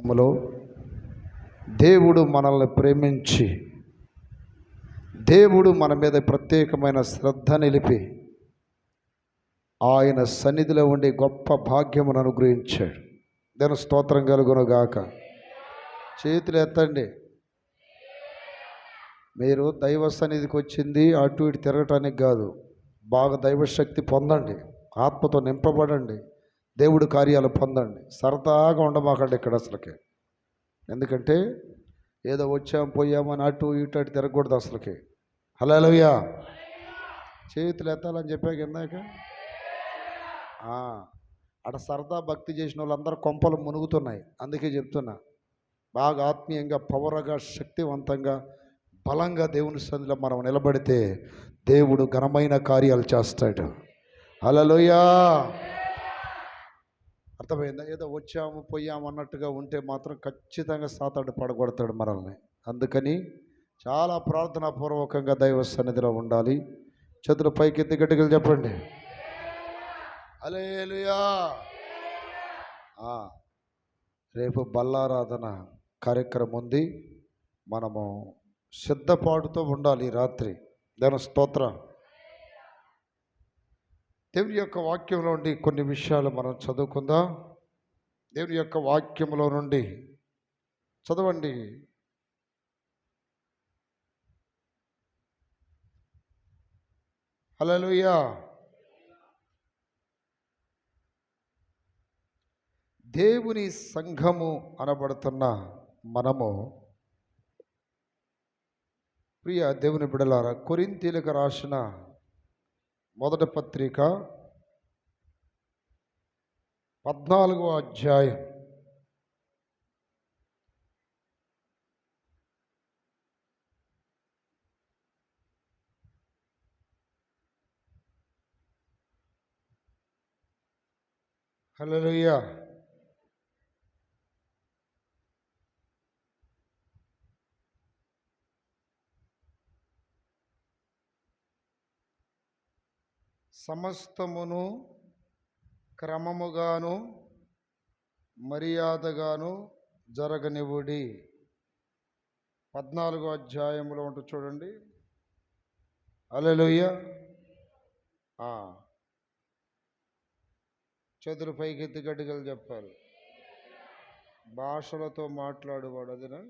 లో దేవుడు మనల్ని ప్రేమించి దేవుడు మన మీద ప్రత్యేకమైన శ్రద్ధ నిలిపి ఆయన సన్నిధిలో ఉండి గొప్ప భాగ్యమును అనుగ్రహించాడు. దాని స్తోత్రం కలుగునుగాక. చేతులు ఎత్తండి. మీరు దైవ సన్నిధికి వచ్చింది అటు ఇటు తిరగటానికి కాదు, బాగా దైవశక్తి పొందండి, ఆత్మతో నింపబడండి, దేవుడి కార్యాలు పొందండి. సరదాగా ఉండమాకండి ఇక్కడ అసలుకి. ఎందుకంటే ఏదో వచ్చాము పోయామని అటు ఇటు అటు తిరగకూడదు అసలుకి. హల్లెలూయా. చేతులు ఎత్తాలని చెప్పాక ఇందాక అక్కడ సరదా భక్తి చేసిన వాళ్ళందరూ కొంపలు మునుగుతున్నాయి. అందుకే చెప్తున్నా, బాగా ఆత్మీయంగా పవర్గా శక్తివంతంగా బలంగా దేవుని సన్నిధిలో మనం నిలబడితే దేవుడు ఘనమైన కార్యాలు చేస్తాడు. హల్లెలూయా. అర్థమైందా? ఏదో వచ్చాము పోయాము అన్నట్టుగా ఉంటే మాత్రం ఖచ్చితంగా సాతాడు పడగొడతాడు మనల్ని. అందుకని చాలా ప్రార్థనాపూర్వకంగా దైవ సన్నిధిలో ఉండాలి. చేతులు పైకెత్తి గట్టిగా చెప్పండి హల్లెలూయా. రేపు బల్లారాధన కార్యక్రమం ఉంది. మనము సిద్ధపాటుతో ఉండాలి. రాత్రి దాని స్తోత్రం. దేవుని యొక్క వాక్యంలో నుండి కొన్ని విషయాలు మనం చదువుకుందాం. దేవుని యొక్క వాక్యంలో నుండి చదవండి. హల్లెలూయా. దేవుని సంఘము అనబడుతున్న మనము, ప్రియ దేవుని బిడ్డలారా, కొరింథీయులకు రాసిన మొదటి పత్రిక 14వ అధ్యాయం హల్లెలూయా. సమస్తమును క్రమముగాను మర్యాదగాను జరగనివ్వుడి. 14వ అధ్యాయంలో ఉంటుంది చూడండి. హల్లెలూయా. చేతులు పైకెత్తి గట్టిగా చెప్పాలి. భాషలతో మాట్లాడువాడు అదినా.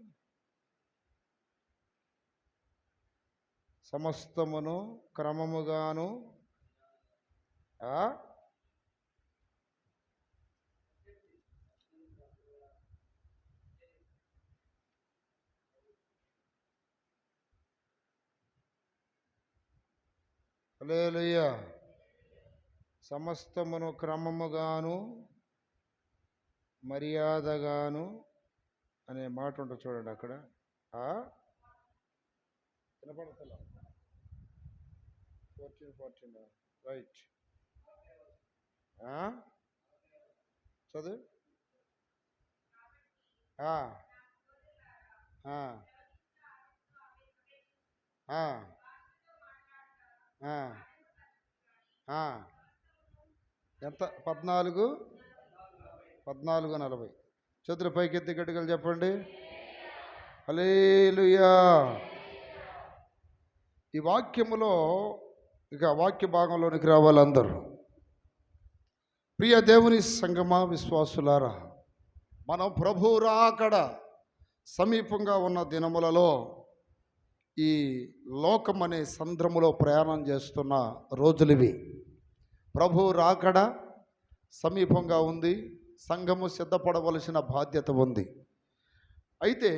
సమస్తమును క్రమముగాను హల్లెలూయా. సమస్తమును క్రమముగాను మర్యాదగాను అనే మాట ఉంటుంది చూడండి అక్కడ. వినపడతలా? 14 రైట్. చదువు. ఎంత? 14:40. చేతులు పైకెత్తి గట్టిగా చెప్పండి హల్లెలూయా. ఈ వాక్యములో ఇక వాక్య భాగంలోనికి రావాలి అందరూ. ప్రియ దేవుని సంగమా, విశ్వాసులారా, మనం ప్రభు రాకడ సమీపంగా ఉన్న దినములలో ఈ లోకం అనే సంద్రములో ప్రయాణం చేస్తున్న రోజులివి. ప్రభు రాకడ సమీపంగా ఉంది. సంఘము సిద్ధపడవలసిన బాధ్యత ఉంది. అయితే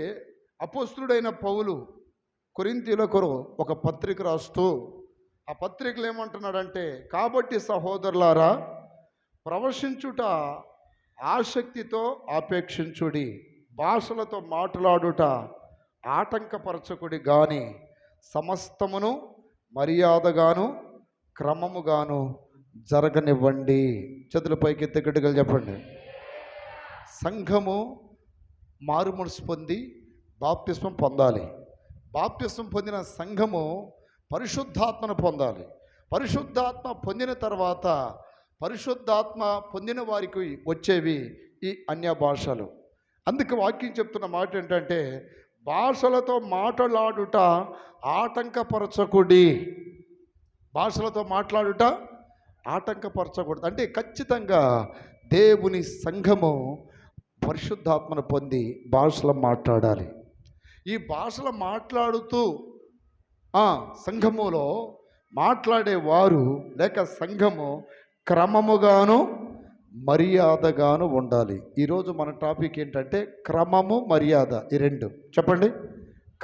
అపోస్తులుడైన పౌలు కొరింథీయులకు ఒక పత్రిక రాస్తూ ఆ పత్రికలు ఏమంటున్నాడంటే, కాబట్టి సహోదరులారా, ప్రవశించుట ఆసక్తితో ఆపేక్షించుడి, భాషలతో మాట్లాడుట ఆటంకపరచకుడి గాని సమస్తమును మర్యాదగాను క్రమముగాను జరగనివ్వండి. చేతుల పైకెత్తి గట్టిగా చెప్పండి. సంఘము మారుమనసు పొంది బాప్తిస్మం పొందాలి. బాప్తిస్మం పొందిన సంఘము పరిశుద్ధాత్మను పొందాలి. పరిశుద్ధాత్మ పొందిన తర్వాత పరిశుద్ధాత్మ పొందిన వారికి వచ్చేవి ఈ అన్య భాషలు. అందుకే వాక్యం చెప్తున్న మాట ఏంటంటే, భాషలతో మాట్లాడుట ఆటంకపరచకుడి. భాషలతో మాట్లాడుట ఆటంకపరచకూడదు. అంటే ఖచ్చితంగా దేవుని సంఘము పరిశుద్ధాత్మను పొంది భాషలు మాట్లాడాలి. ఈ భాషలు మాట్లాడుతూ సంఘములో మాట్లాడేవారు లేక సంఘము క్రమముగాను మర్యాదగాను ఉండాలి. ఈరోజు మన టాపిక్ ఏంటంటే క్రమము మర్యాద. ఈ రెండు చెప్పండి.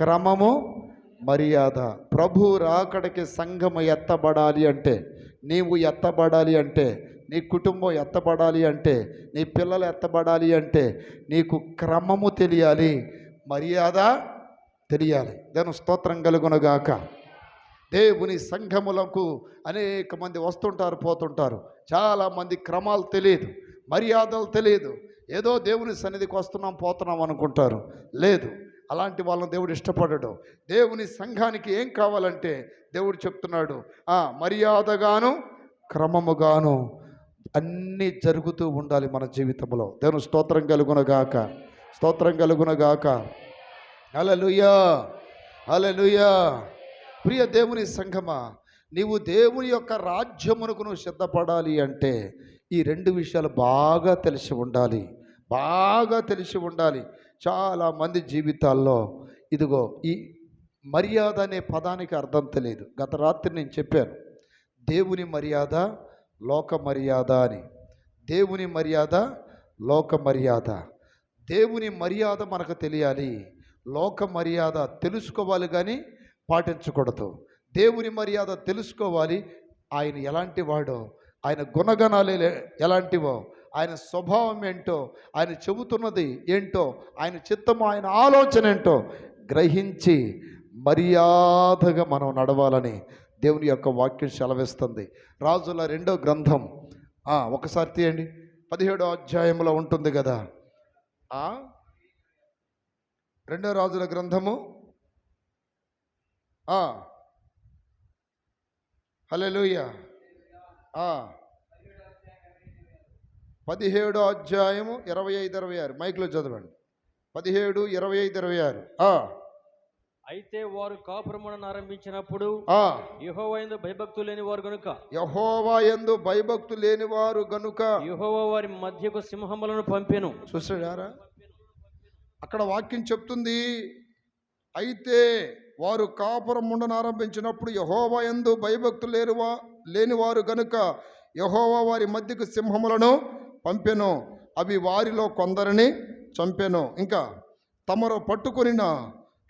క్రమము మర్యాద. ప్రభు రాకడికి సంఘము ఎత్తబడాలి అంటే, నీవు ఎత్తబడాలి అంటే, నీ కుటుంబం ఎత్తబడాలి అంటే, నీ పిల్లలు ఎత్తబడాలి అంటే నీకు క్రమము తెలియాలి, మర్యాద తెలియాలి. దేవుని స్తోత్రం కలుగునుగాక. దేవుని సంఘములకు అనేక మంది వస్తుంటారు, పోతుంటారు. చాలామంది క్రమాలు తెలియదు, మర్యాదలు తెలియదు. ఏదో దేవుని సన్నిధికి వస్తున్నాం పోతున్నాం అనుకుంటారు. లేదు, అలాంటి వాళ్ళని దేవుడు ఇష్టపడడు. దేవుని సంఘానికి ఏం కావాలంటే దేవుడు చెప్తున్నాడు, మర్యాదగాను క్రమముగాను అన్నీ జరుగుతూ ఉండాలి మన జీవితంలో. దేవుని స్తోత్రం కలుగునగాక, స్తోత్రం కలుగునగాక. హల్లెలూయా, హల్లెలూయా. ప్రియ దేవుని సంఘమా, నీవు దేవుని యొక్క రాజ్యమునకు నువ్వు సిద్ధపడాలి అంటే ఈ రెండు విషయాలు బాగా తెలిసి ఉండాలి, బాగా తెలిసి ఉండాలి. చాలామంది జీవితాల్లో ఇదిగో ఈ మర్యాద అనే పదానికి అర్థం తెలియదు. గత రాత్రి నేను చెప్పాను, దేవుని మర్యాద లోక మర్యాద అని. దేవుని మర్యాద లోక మర్యాద. దేవుని మర్యాద మనకు తెలియాలి, లోక మర్యాద తెలుసుకోవాలి కానీ పాటించకూడదు. దేవుని మర్యాద తెలుసుకోవాలి, ఆయన ఎలాంటి వాడో, ఆయన గుణగణాలు ఎలాంటివో, ఆయన స్వభావం ఏంటో, ఆయన చెబుతున్నది ఏంటో, ఆయన చిత్తము, ఆయన ఆలోచన ఏంటో గ్రహించి మర్యాదగా మనం నడవాలని దేవుని యొక్క వాక్యం సెలవిస్తుంది. రాజుల 2వ గ్రంథం ఒకసారి తీయండి, 17వ అధ్యాయంలో ఉంటుంది కదా. 2వ రాజుల గ్రంథము హల్లెలూయా 17వ అధ్యాయము 25-26 మైక్లో చదవండి. 17, 25, 26. అయితే వారు కాపురమును ఆరంభించినప్పుడు యెహోవా యందు భయభక్తులు లేని వారు గనుక, యెహోవా యందు భయభక్తులు లేని వారు గనుక యెహోవా వారి మధ్యకు సింహములను పంపెను. చూసారా, అక్కడ వాక్యం చెప్తుంది. అయితే వారు కాపురం ఉండనారంభించినప్పుడు యెహోవా యందు భయభక్తులు లేని వారు గనుక యెహోవా వారి మధ్యకు సింహములను పంపెను, అవి వారిలో కొందరిని చంపెను. ఇంకా తమరు పట్టుకొనిన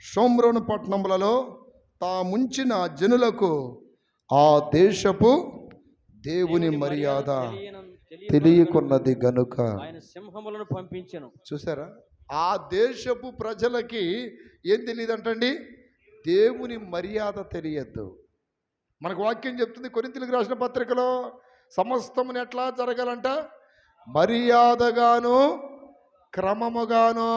షోమ్రోను పట్టణములలో తాముంచిన జనులకు ఆ దేశపు దేవుని మర్యాద తెలియకున్నది గనుక ఆయన సింహములను పంపించెను. చూసారా, ఆ దేశపు ప్రజలకి ఏం తెలియదంటండి, దేవుని మర్యాద తెలియద్దు. మనకు వాక్యం చెప్తుంది కొరింథీయులకు రాసిన పత్రికలో, సమస్తమును ఎట్లా జరగాలంట, మర్యాదగాను క్రమముగాను,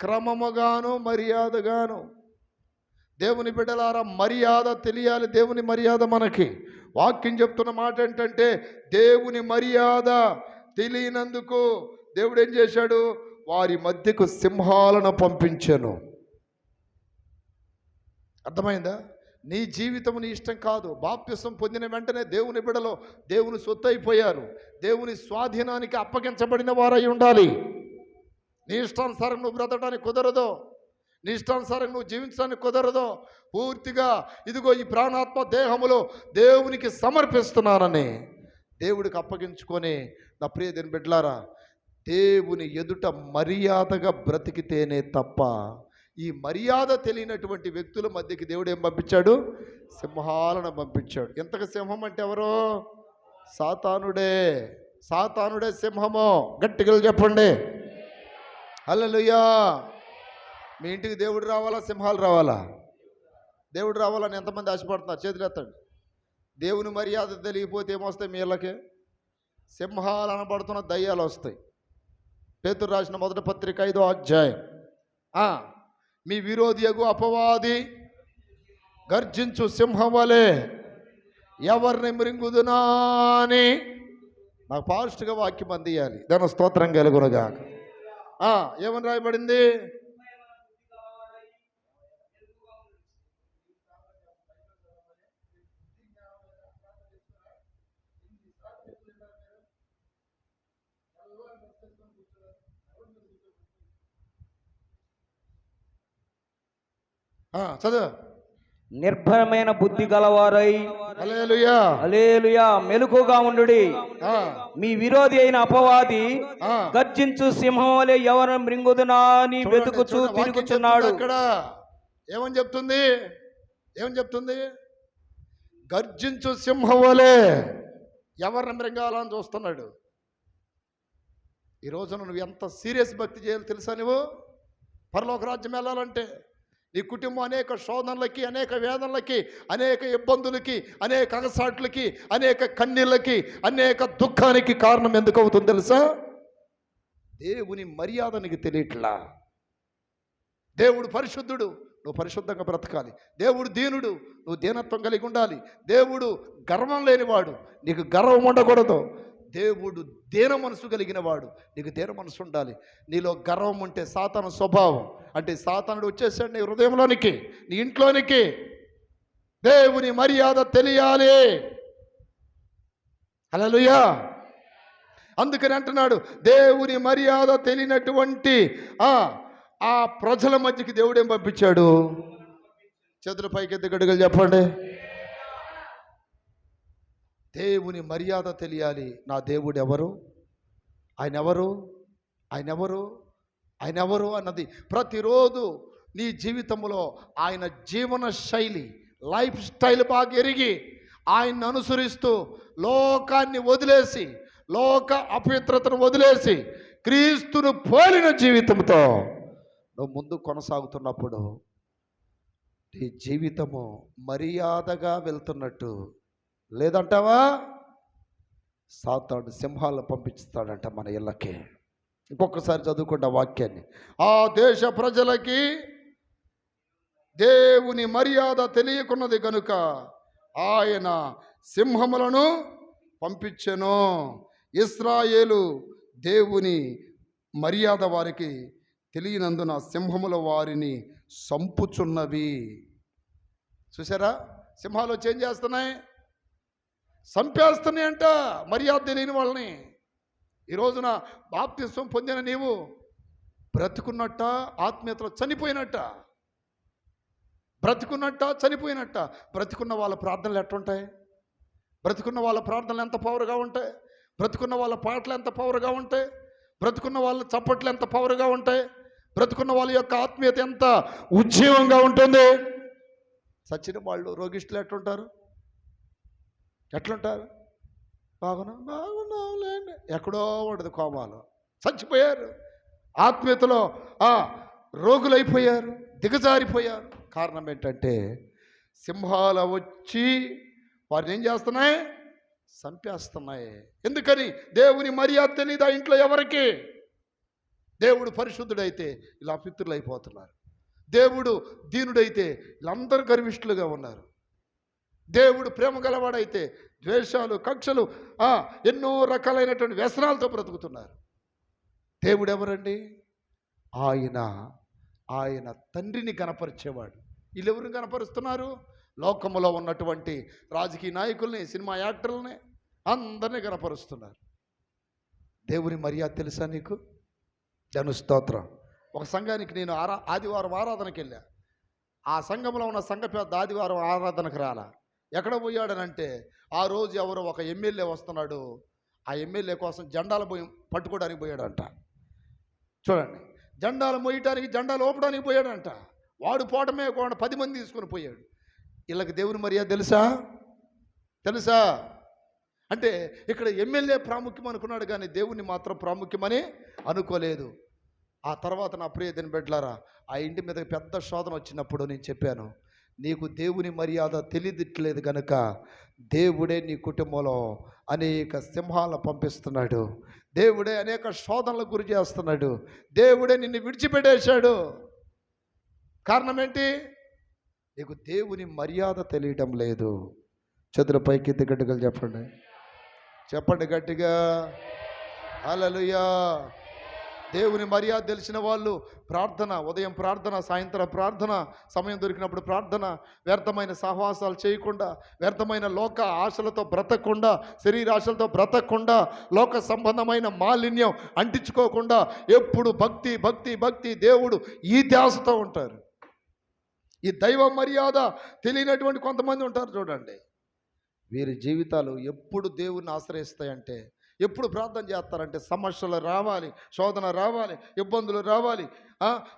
క్రమముగాను మర్యాదగాను. దేవుని బిడ్డలారా, మర్యాద తెలియాలి. దేవుని మర్యాద మనకి వాక్యం చెప్తున్న మాట ఏంటంటే, దేవుని మర్యాద తెలియనందుకు దేవుడు ఏం చేశాడు, వారి మధ్యకు సింహాలను పంపించాను. అర్థమైందా? నీ జీవితం నీ ఇష్టం కాదు. బాప్తిసం పొందిన వెంటనే దేవుని బిడ్డలో దేవుని సొత్తు అయిపోయారు, దేవుని స్వాధీనానికి అప్పగించబడిన వారై ఉండాలి. నీ ఇష్టానుసారం నువ్వు బ్రతకడానికి కుదరదు, నీ ఇష్టానుసారం నువ్వు జీవించడానికి కుదరదు. పూర్తిగా ఇదిగో ఈ ప్రాణాత్మ దేహములో దేవునికి సమర్పిస్తున్నానని దేవుడికి అప్పగించుకొని, నా ప్రియ దేవుని బిడ్డలారా, దేవుని ఎదుట మర్యాదగా బ్రతికితేనే తప్ప ఈ మర్యాద తెలియనటువంటి వ్యక్తుల మధ్యకి దేవుడు ఏం పంపించాడు, సింహాలను పంపించాడు. ఎంతగా సింహం అంటే ఎవరో, సాతానుడే. సాతానుడే సింహము. గట్టిగా చెప్పండి హల్లెలూయా. మీ ఇంటికి దేవుడు రావాలా, సింహాలు రావాలా? దేవుడు రావాలని ఎంతమంది ఆశపడుతున్నారు? చేతులు ఎత్తండి. దేవుని మర్యాద తెలియకపోతే ఏమొస్తాయి మీ ఇళ్ళకి? సింహాలు అనబడుతున్న దయ్యాలు వస్తాయి. పేతురు రాసిన 1వ పత్రిక 5వ అధ్యాయం, మీ విరోధియగు అపవాది గర్జించు సింహం వలె ఎవరిని మృంగుదునా అని నాకు పాజిటివ్గా వాక్యం అందియాలి. దాని స్తోత్రం కలుగునుగాక. ఏమని రాయబడింది? చదువు. నిర్భయమైన బుద్ధి గలవారై హల్లెలూయా హల్లెలూయా మెలకుగా ఉండుడి. మీ విరోధి అయిన అపవాది గర్జించు సింహం వలె ఎవరు మృంగుదునా అని వెతుకుచూ తిరుగుచున్నాడు. అక్కడ ఏమని చెప్తుంది? ఏమని చెప్తుంది? గర్జించు సింహం వలె ఎవరిని మృంగాలని చూస్తున్నాడు. ఈ రోజున నువ్వు ఎంత సీరియస్ భక్తి చేయాలో తెలుసా? నువ్వు పరలోక రాజ్యం వెళ్ళాలంటే నీ కుటుంబం అనేక శోధనలకి, అనేక వేదనలకి, అనేక ఇబ్బందులకి, అనేక అగసాట్లకి, అనేక కన్నీళ్ళకి, అనేక దుఃఖానికి కారణం ఎందుకు అవుతుంది తెలుసా? దేవుని మర్యాద నీకు తెలియట్లా. దేవుడు పరిశుద్ధుడు, నువ్వు పరిశుద్ధంగా బ్రతకాలి. దేవుడు దీనుడు, నువ్వు దీనత్వం కలిగి ఉండాలి. దేవుడు గర్వం లేనివాడు, నీకు గర్వం ఉండకూడదు. దేవుడు దీన మనసు కలిగిన వాడు, నీకు దీన మనసు ఉండాలి. నీలో గర్వం ఉంటే సాతాను స్వభావం, అంటే సాతానుడు వచ్చేసాడు నీ హృదయంలోనికి, నీ ఇంట్లోనికి. దేవుని మర్యాద తెలియాలి. హల్లెలూయా. అందుకని అంటున్నాడు, దేవుని మర్యాద తెలియనటువంటి ఆ ప్రజల మధ్యకి దేవుడేం పంపించాడు? చేతుల పైకెత్తి గడుగులు చెప్పండి. దేవుని మర్యాద తెలియాలి. నా దేవుడు ఎవరు, ఆయన ఎవరు, ఆయన ఎవరు, ఆయన ఎవరు అన్నది ప్రతిరోజు నీ జీవితంలో ఆయన జీవన శైలి, లైఫ్ స్టైల్ బాగా ఎరిగి ఆయన్ని అనుసరిస్తూ లోకాన్ని వదిలేసి, లోక అపవిత్రతను వదిలేసి క్రీస్తును పోలిన జీవితంతో నువ్వు ముందు కొనసాగుతున్నప్పుడు నీ జీవితము మర్యాదగా వెళ్తున్నట్టు లేదంటావా? సాతాను సింహాలను పంపిస్తాడంట మన ఇళ్ళకి. ఇంకొకసారి చదువుకుంటా వాక్యాన్ని. ఆ దేశ ప్రజలకి దేవుని మర్యాద తెలియకున్నది కనుక ఆయన సింహములను పంపించెను. ఇశ్రాయేలు దేవుని మర్యాద వారికి తెలియనందున సింహముల వారిని సంపుచున్నవి. చూసారా? సింహాలు వచ్చి ఏం చేస్తున్నాయి? సంపేస్తున్నాయి అంట మర్యాద తెలియని వాళ్ళని. ఈ రోజున బాప్తిస్వం పొందిన నీవు బ్రతుకున్నట్ట, ఆత్మీయతలో చనిపోయినట్ట, బ్రతుకున్నట్ట, చనిపోయినట్ట. బ్రతుకున్న వాళ్ళ ప్రార్థనలు ఎట్లుంటాయి? బ్రతుకున్న వాళ్ళ ప్రార్థనలు ఎంత పవర్గా ఉంటాయి? బ్రతుకున్న వాళ్ళ పాటలు ఎంత పవర్గా ఉంటాయి? బ్రతుకున్న వాళ్ళ చప్పట్లు ఎంత పవర్గా ఉంటాయి? బ్రతుకున్న వాళ్ళ యొక్క ఆత్మీయత ఎంత ఉజ్జీవంగా ఉంటుంది? సచిన వాళ్ళు రోగిష్ఠులు ఎట్లుంటారు? ఎట్లుంటారు? బాగున్నాంలేండి, ఎక్కడో ఉండదు కోమాలు, చచ్చిపోయారు. ఆత్మీయతలో రోగులైపోయారు, దిగజారిపోయారు. కారణం ఏంటంటే సింహాలు వచ్చి వారిని ఏం చేస్తున్నాయి? చంపేస్తున్నాయి. ఎందుకని? దేవుని మర్యాద తెలీదు ఆ ఇంట్లో ఎవరికి. దేవుడు పరిశుద్ధుడైతే ఇలా పితృలు అయిపోతున్నారు. దేవుడు దీనుడైతే వీళ్ళందరూ గర్విష్ఠులుగా ఉన్నారు. దేవుడు ప్రేమ గలవాడైతే ద్వేషాలు, కక్షలు, ఎన్నో రకాలైనటువంటి వ్యసనాలతో బ్రతుకుతున్నారు. దేవుడు ఎవరండి? ఆయన తండ్రిని గణపరిచేవాడు. వీళ్ళెవరిని గణపరుస్తున్నారు? లోకములో ఉన్నటువంటి రాజకీయ నాయకుల్ని, సినిమా యాక్టర్లని, అందరినీ గణపరుస్తున్నారు. దేవుని మర్యాద తెలుసా నీకు? జను స్తోత్రం. ఒక సంఘానికి నేను ఆదివారం ఆరాధనకి వెళ్ళా. ఆ సంఘంలో ఉన్న సంఘ పెద్ద ఆదివారం ఆరాధనకు రాలా. ఎక్కడ పోయాడనంటే ఆ రోజు ఎవరో ఒక ఎమ్మెల్యే వస్తున్నాడు. ఆ ఎమ్మెల్యే కోసం జెండాలు పట్టుకోవడానికి పోయాడంట. చూడండి, జెండాలు మోయటానికి, జెండాలు ఓపడానికి పోయాడంట. వాడు పోవటమే 10 మంది తీసుకొని పోయాడు. వీళ్ళకి దేవుని మర్యాద తెలుసా? తెలుసా? అంటే ఇక్కడ ఎమ్మెల్యే ప్రాముఖ్యం అనుకున్నాడు కానీ దేవుని మాత్రం ప్రాముఖ్యమని అనుకోలేదు. ఆ తర్వాత నా ప్రియ దిన బిడ్డలారా, ఆ ఇంటి మీద పెద్ద శోధన వచ్చినప్పుడు నేను చెప్పాను, నీకు దేవుని మర్యాద తెలియట్లేదు కనుక దేవుడే నీ కుటుంబంలో అనేక సింహాలను పంపిస్తున్నాడు. దేవుడే అనేక శోధనలకు గురి చేస్తున్నాడు. దేవుడే నిన్ను విడిచిపెట్టేశాడు. కారణం ఏంటి? నీకు దేవుని మర్యాద తెలియటం లేదు. చదురు పైకి గట్టిగా చెప్పండి, చెప్పండి గట్టిగా. హల్లెలూయా. దేవుని మర్యాద తెలిసిన వాళ్ళు ప్రార్థన, ఉదయం ప్రార్థన, సాయంత్రం ప్రార్థన, సమయం దొరికినప్పుడు ప్రార్థన, వ్యర్థమైన సహవాసాలు చేయకుండా, వ్యర్థమైన లోక ఆశలతో బ్రతకకుండా, శరీరాశలతో బ్రతకకుండా, లోక సంబంధమైన మాలిన్యం అంటించుకోకుండా ఎప్పుడు భక్తి భక్తి భక్తి దేవుడు ఈ ధ్యాసతో ఉంటారు. ఈ దైవ మర్యాద తెలియనటువంటి కొంతమంది ఉంటారు చూడండి. వీరి జీవితాలు ఎప్పుడు దేవుణ్ణి ఆశ్రయిస్తాయంటే, ఎప్పుడు ప్రార్థన చేస్తారంటే సమస్యలు రావాలి, శోధన రావాలి, ఇబ్బందులు రావాలి,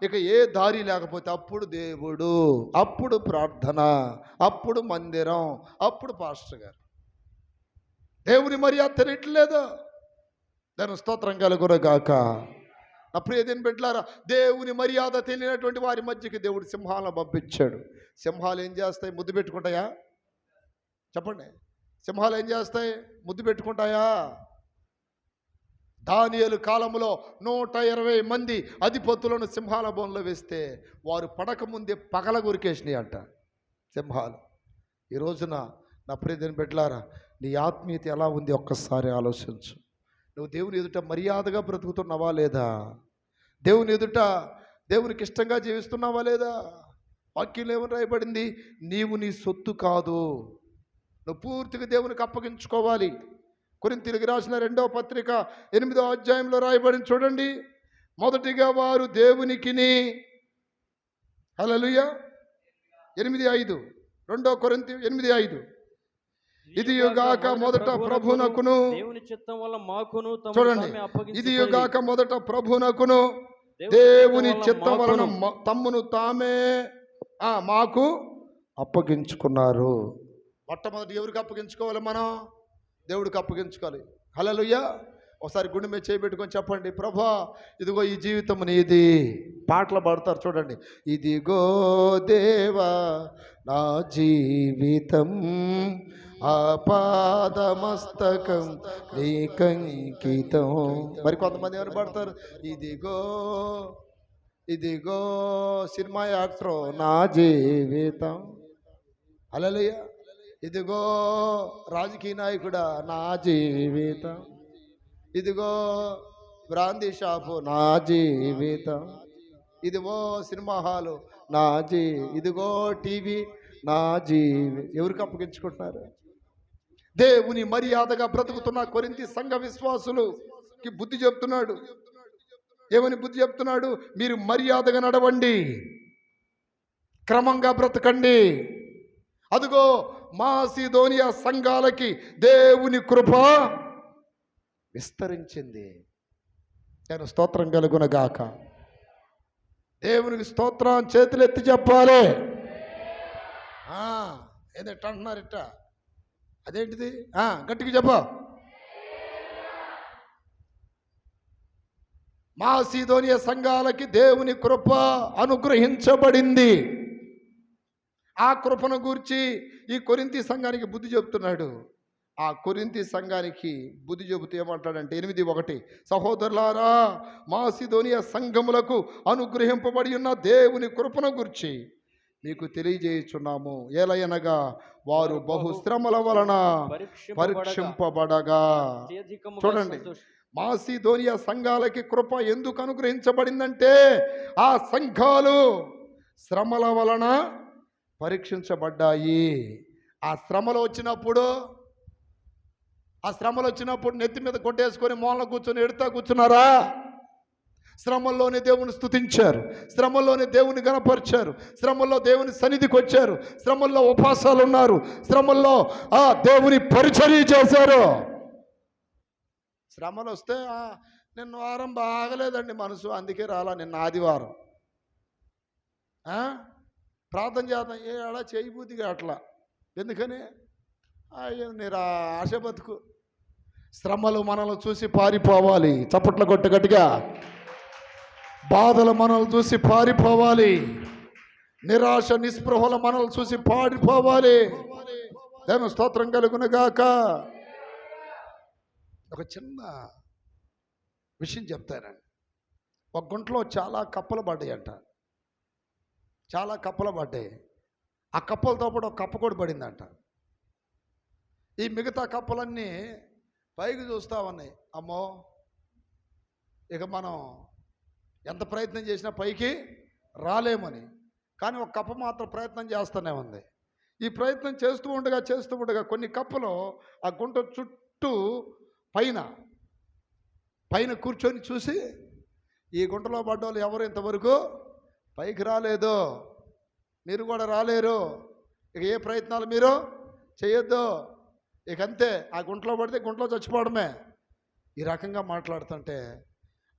ఇక ఏ దారి లేకపోతే అప్పుడు దేవుడు, అప్పుడు ప్రార్థన, అప్పుడు మందిరం, అప్పుడు పాస్టర్ గారు. దేవుని మర్యాద తెలియట్లేదు. దాని స్తోత్రం కలుగునుగాక. నా ప్రియ దేవుని బిడ్డలారా, దేవుని మర్యాద తెలియనటువంటి వారి మధ్యకి దేవుడు సింహాలను పంపించాడు. సింహాలు ఏం చేస్తాయి? ముద్దు పెట్టుకుంటాయా? చెప్పండి. సింహాలు ఏం చేస్తాయి? ముద్దు పెట్టుకుంటాయా? దానియేలు కాలంలో 120 మంది అధిపతులను సింహాల బోన్లో వేస్తే వారు పడకముందే పగల గురికేసినాయి అంట సింహాలు. ఈ రోజున నా ప్రియదేని బిడ్డలారా, నీ ఆత్మీయత ఎలా ఉంది ఒక్కసారి ఆలోచించు. నువ్వు దేవుని ఎదుట మర్యాదగా బ్రతుకుతున్నావా లేదా? దేవుని ఎదుట దేవునికి ఇష్టంగా జీవిస్తున్నావా లేదా? వాక్యంలో ఏమని రాయబడింది? నీవు నీ సొత్తు కాదు, నువ్వు పూర్తిగా దేవునికి అప్పగించుకోవాలి. కొరింథీయులకు రాసిన 2వ పత్రిక 8వ అధ్యాయంలో రాయబడింది చూడండి. మొదటిగా వారు దేవునికిని, హల్లెలూయా, 8:5, 2 కొరింథీ 8:5, ఇదియుగాక మొదట ప్రభునకును, దేవుని చిత్తం వల్ల మాకును, చూడండి, ఇదియుగాక మొదట ప్రభునకును దేవుని చిత్తం వలన తమ్మును తామే మాకు అప్పగించుకున్నారు. మొట్టమొదటి ఎవరికి అప్పగించుకోవాలి? మనం దేవుడికి అప్పగించుకోవాలి. హల్లెలూయా. ఒకసారి గుండె మీద చేయబెట్టుకొని చెప్పండి, ప్రభా ఇదిగో ఈ జీవితం నీది. పాటలు పాడతారు చూడండి. ఇదిగో దేవా నా జీవితం, ఆపాదమస్తకం నీకంకితం. మరి కొంతమంది ఎవరు పాడతారు? ఇదిగో ఇదిగో సినిమా యాక్టర్ నా జీవితం. హల్లెలూయా. ఇదిగో రాజకీయ నాయకుడా నా జీవితం, ఇదిగో బ్రాందీ షాపు నా జీవితం, ఇదిగో సినిమా హాలు నా ఇదిగో టీవీ నా ఎవరికి అప్పగించుకుంటున్నారు? దేవుని మర్యాదగా బ్రతుకుతున్న కొరింథీ సంఘ విశ్వాసులకి బుద్ధి చెప్తున్నాడు. ఏమని బుద్ధి చెప్తున్నాడు? మీరు మర్యాదగా నడవండి, క్రమంగా బ్రతకండి. అదిగో మాసిదోనియా సంఘాలకి దేవుని కృప విస్తరించింది. నేను స్తోత్రం కలుగునగాక. దేవునికి స్తోత్రం చేతులెత్తి చెప్పాలి. ఏంటంట అంటున్నారు ఇట్ట? అదేంటిది? గట్టిగా చెప్ప. మాసిదోనియా సంఘాలకి దేవుని కృప అనుగ్రహించబడింది. ఆ కృపను గూర్చి ఈ కొరింథీ సంఘానికి బుద్ధి చెబుతున్నాడు. ఆ కొరింథీ సంఘానికి బుద్ధి చెబుతూ ఏమంటాడంటే 8:1, సహోదరులారా మాసిదోనియా సంఘములకు అనుగ్రహింపబడి ఉన్న దేవుని కృపను గూర్చి మీకు తెలియజేయుచున్నాము. ఏలయనగా వారు బహుశ్రమల వలన పరీక్షింపబడగా. చూడండి, మాసిదోనియా సంఘాలకి కృప ఎందుకు అనుగ్రహించబడిందంటే ఆ సంఘాలు శ్రమల వలన పరీక్షించబడ్డాయి. ఆ శ్రమలు వచ్చినప్పుడు నెత్తి మీద కొట్టేసుకొని మూలన కూర్చొని ఎడుతా కూర్చున్నారా? శ్రమల్లోనే దేవుని స్తుతించారు, శ్రమల్లోనే దేవుని గణపరిచారు, శ్రమల్లో దేవుని సన్నిధికి వచ్చారు, శ్రమల్లో ఉపవాసాలు ఉన్నారు, శ్రమల్లో దేవుని పరిచర్య చేశారు. శ్రమలు వస్తే నిన్న వారం బాగలేదండి మనసు, అందుకే రాలా నిన్న ఆదివారం. ప్రార్థన చేద్దాం, ఏడా చేయబుద్ధిగా అట్లా. ఎందుకని? మీరు ఆశ బతుకు. శ్రమలు మనల్ని చూసి పారిపోవాలి. చప్పట్ల కొట్టు గట్టిగా. బాధలు మనల్ని చూసి పారిపోవాలి. నిరాశ నిస్పృహలు మనల్ని చూసి పారిపోవాలి. దేవుని స్తోత్రం కలుగునుగాక. ఒక చిన్న విషయం చెప్తానండి. ఒక గుంటలో చాలా కప్పలు పడ్డాయంట, చాలా కప్పలు పడ్డాయి. ఆ కప్పలతో పాటు ఒక కప్ప కూడా పడిందంట. ఈ మిగతా కప్పలన్నీ పైకి చూస్తూ ఉన్నాయి. అమ్మో ఇక మనం ఎంత ప్రయత్నం చేసినా పైకి రాలేమని. కానీ ఒక కప్ప మాత్రం ప్రయత్నం చేస్తూనే ఉంది. ఈ ప్రయత్నం చేస్తూ ఉండగా కొన్ని కప్పలు ఆ గుంట చుట్టూ పైన కూర్చొని చూసి, ఈ గుంటలో పడ్డోళ్ళు ఎవరు ఇంతవరకు పైకి రాలేదు, మీరు కూడా రాలేరు, ఇక ఏ ప్రయత్నాలు మీరు చేయొద్దు, ఇక అంతే, ఆ గుంటలో పడితే గుంటలో చచ్చిపోవడమే. ఈ రకంగా మాట్లాడుతుంటే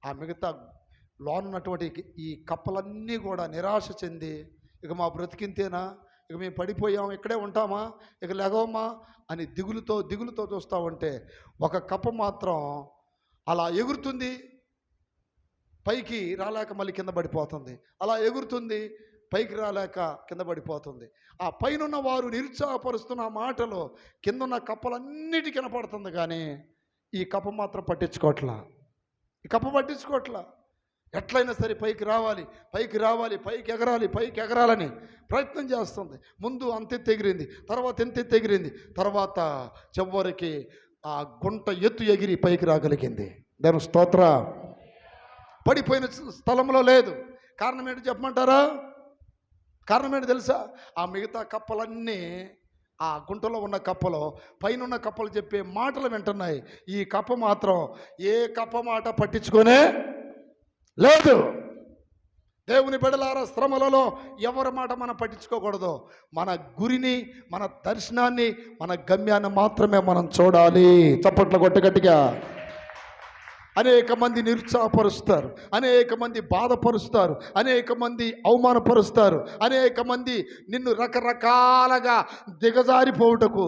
ఆ మిగతా లోనున్నటువంటి ఈ కప్పలన్నీ కూడా నిరాశ చెంది, ఇక మా బ్రతికింతేనా, ఇక మేము పడిపోయాం, ఇక్కడే ఉంటామా, ఇక లెగవమా అని దిగులుతో చూస్తూ ఉంటే ఒక కప్ప మాత్రం అలా ఎగురుతుంది, పైకి రాలేక మళ్ళీ కింద పడిపోతుంది, అలా ఎగురుతుంది, పైకి రాలేక కింద పడిపోతుంది. ఆ పైనున్న వారు నిరుత్సాహపరుస్తున్న మాటలు కిందన్న కప్పలన్నిటికీ వినపడుతుంది, కానీ ఈ కప్ప మాత్రం పట్టించుకోవట్లా. ఈ కప్ప పట్టించుకోవట్లా. ఎట్లయినా సరే పైకి రావాలి, పైకి ఎగరాలని ప్రయత్నం చేస్తుంది. ముందు అంతెత్తు ఎగిరింది, తర్వాత ఎంతెత్తు ఎగిరింది, తర్వాత చివరికి ఆ గుంట ఎత్తు ఎగిరి పైకి రాగలిగింది. దాని స్తోత్ర. పడిపోయిన స్థలంలో లేదు. కారణం ఏంటి చెప్పమంటారా? కారణం ఏంటి తెలుసా? ఆ మిగతా కప్పలన్నీ, ఆ గుంటలో ఉన్న కప్పలు పైన ఉన్న కప్పలు చెప్పే మాటలు వింటున్నాయి. ఈ కప్ప మాత్రం ఏ కప్ప మాట పట్టించుకొనే లేదు. దేవుని బిడ్డలారా, శ్రమలలో ఎవరి మాట మనం పట్టించుకోకూడదు. మన గురిని, మన దర్శనాన్ని, మన గమ్యాన్ని మాత్రమే మనం చూడాలి. చప్పట్లు కొట్టగట్టిగా. అనేక మంది నిరుత్సాహపరుస్తారు, అనేక మంది బాధపరుస్తారు, అనేక మంది అవమానపరుస్తారు, అనేక మంది నిన్ను రకరకాలుగా దిగజారిపోవుటకు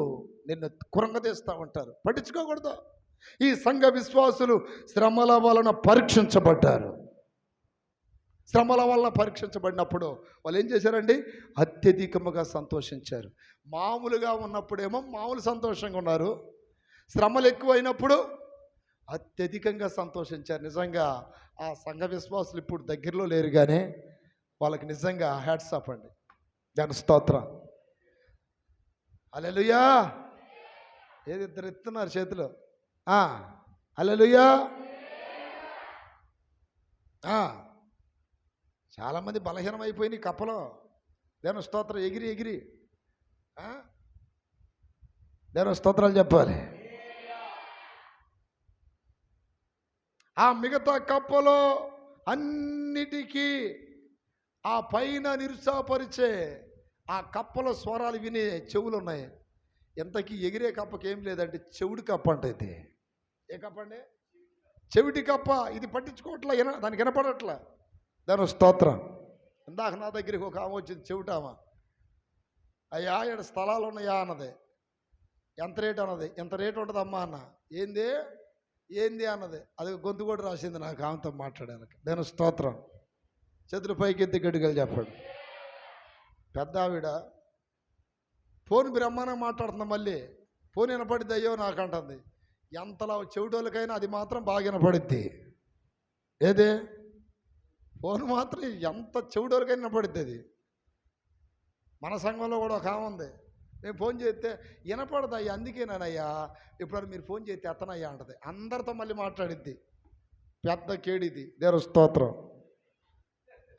నిన్ను కురంగదీస్తూ ఉంటారు. పట్టించుకోకూడదు. ఈ సంఘ విశ్వాసులు శ్రమల వలన పరీక్షించబడ్డారు. శ్రమల వలన పరీక్షించబడినప్పుడు వాళ్ళు ఏం చేశారండి? అత్యధికముగా సంతోషించారు. మామూలుగా ఉన్నప్పుడేమో మామూలు సంతోషంగా ఉన్నారు, శ్రమలు ఎక్కువైనప్పుడు అత్యధికంగా సంతోషించారు. నిజంగా ఆ సంఘ విశ్వాసులు ఇప్పుడు దగ్గరలో లేరు, కానీ వాళ్ళకి నిజంగా హ్యాట్స్ ఆఫ్ అండి. దాని స్తోత్రం. హల్లెలూయా. ఏది ఇద్దరు ఎత్తున్నారు చేతులు? హల్లెలూయా. చాలామంది బలహీనం అయిపోయినాయి కప్పలో. దేని స్తోత్రం. ఎగిరి దేని స్తోత్రాలు చెప్పాలి. ఆ మిగతా కప్పలో అన్నిటికీ ఆ పైన నిరుత్సాహపరిచే ఆ కప్పల స్వరాలు వినే చెవులు ఉన్నాయి. ఎంతకీ ఎగిరే కప్పకి ఏం లేదంటే చెవిటి కప్ప అంటే. ఇది ఏ కప్ప అండి? చెవిటి కప్ప. ఇది పట్టించుకోవట్లా, దానికి వినపడట్లా. దాని స్తోత్రం. ఇందాక నా దగ్గరికి ఒక ఆమె వచ్చింది, చెవిటామా. అయ్యా ఇక్కడ స్థలాలు ఉన్నాయా అన్నది. ఎంత రేటు అన్నది. ఎంత రేటు ఉంటుందమ్మా అన్న. ఏంది అన్నది. అది గొంతు కూడా రాసింది నాకు ఆమెతో మాట్లాడాను. నేను స్తోత్రం. చేతులు పైకి ఎత్తి గడ్డిగలు చెప్పాడు. పెద్ద ఆవిడ ఫోన్ బ్రహ్మాండంగా మాట్లాడుతుంది. మళ్ళీ ఫోన్ వినపడిద్ది అయ్యో నాకు అంటుంది. ఎంతలా చెవిటోళ్ళకైనా అది మాత్రం బాగా వినపడిద్ది. ఏదే ఫోన్ మాత్రం ఎంత చెవిటోళ్ళకైనా వినపడిద్ది. అది మన సంఘంలో కూడా ఒక ఆమె ఉంది. నేను ఫోన్ చేస్తే వినపడదు అయ్యా, అందుకేనానయ్యా ఇప్పుడు మీరు ఫోన్ చేస్తే ఎత్తనయ్యా అంటది. అందరితో మళ్ళీ మాట్లాడిద్ది. పెద్ద కేడిది. దేవుని స్తోత్రం.